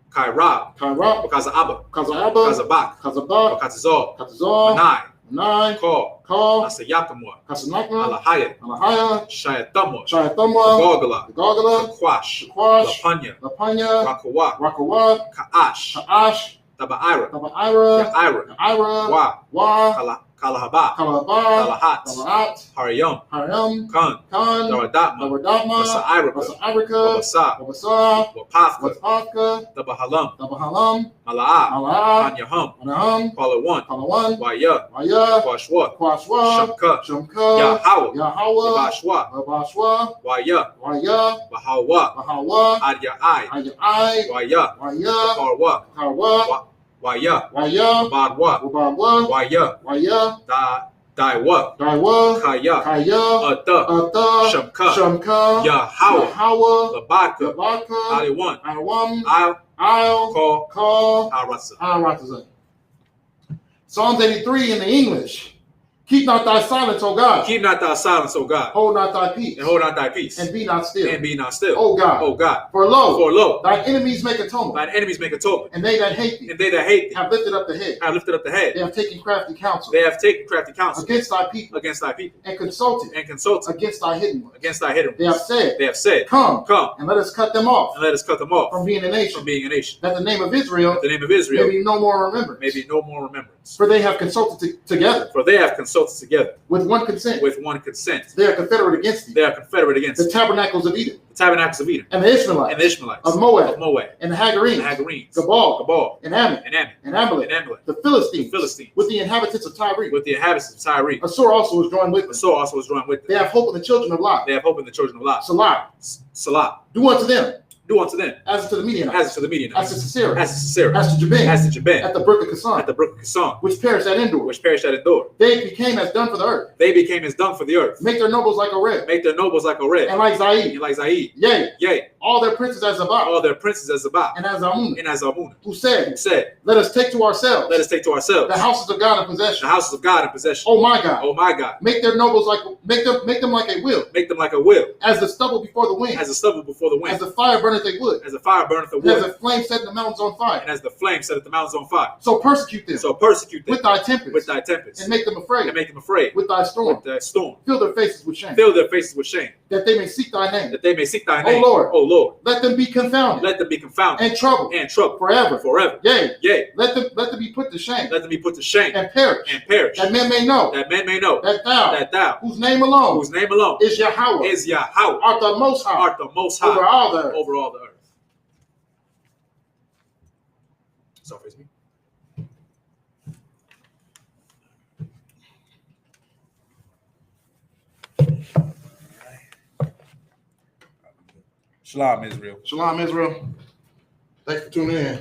Kaira. Kaira. Bakaza'aba. Kaza'aba. Bakazabak. Kazabak. Bakazazol. Katazor. Manai. Nai. Call. Call. Asayakamwa. Kasanakma. Alahaya. Alahaya. Shayatamwa. Shayatamwa. Gogala. Gogala. Kwash. Kwash. Lapanya. Lapanya. Rakawa. Rakawa. Ka'ash. Ka'ash. Tabaira. Tabaira. Ya'ira. Ira. Wa. Wa. Kalahaba. Kalaba. Talahat. Talahat. Harayam. Haram. Khan. Khan. Daradatma. Daradama. Masa'irika. Masa'irika. Wabasa. Wabasa. Wapafka. Wapaka. Tabahalam. Tabahalam. Mala'a. Mala'ah. Anyaham. Anaham. Palawan. Palawan. Waya. Waya. Kwashwa. Kwashwa. Shamka. Shamka. Yahawah. Yahweh. Bashwa. Babashwa. Waya. Waya. Bahawa. Bahawa. Adya'ai. Ayai. Waya. Waya. Karwa. Karwa. Waya. Waya. Badwa. Wababwa. Waya. Waya. Daiwa. Daiwa. Kaya. Kaya. Ata. Ata. Shamka. Shamka. Yahawah. Yahweh. Labaka. Labaka. Aliwan. Awam. Al. I'll Call. call. Arasa. Psalms 83 in the English. Keep not thy silence, O God. Keep not thy silence, O God. Hold not thy peace. And hold not thy peace. And be not still. And be not still. O God. O God. For lo, thine thine enemies make atonement. thine enemies make atonement. And they that hate thee. And they that hate thee Have lifted up the head. have lifted up the head. They have taken crafty counsel. They have taken crafty counsel Against thy people. against thy people. And consulted. Against thy hidden ones. Against thy hidden ones. They have said. Come, and let us cut them off. and let us cut them off From being a nation. That the name of Israel. may be no more remembrance. remembrance. For they have consulted together. With one consent. They are confederate against thee. The tabernacles of Edom. And the Ishmaelites. Of Moab. And the Hagarenes. Gabal. And Amalek. The Philistines. With the inhabitants of Tyre. Assur also was joined with them. They have hope in the children of Lot. Salah. Do unto them. As to the Midianites. As to Sisera. As to Jabin. At the brook of Kison. Which perished at Endor. They became as done for the earth. Make their nobles like a red. And like Zaid. Yea. All their princes as Zabah. And as Amunah. Who said, let us take to ourselves. The houses of God in possession. Oh my God. Make their nobles make them like a wheel. As the stubble before the wind. As the fire burneth a wood. As a fire burneth a wood. As the flame set the mountains on fire. And as the flame setteth the mountains on fire. So persecute them. With thy tempest. And make them afraid. With thy storm. Fill their faces with shame. That they may seek thy name. O Lord. Let them be confounded. And troubled. Forever. Yea. Let them be put to shame. And perish. That men may know. That thou. Whose name alone. Is Yahweh. Art the most high. Over all the earth. So face me. Shalom, Israel. Shalom, Israel. Thanks for tuning in.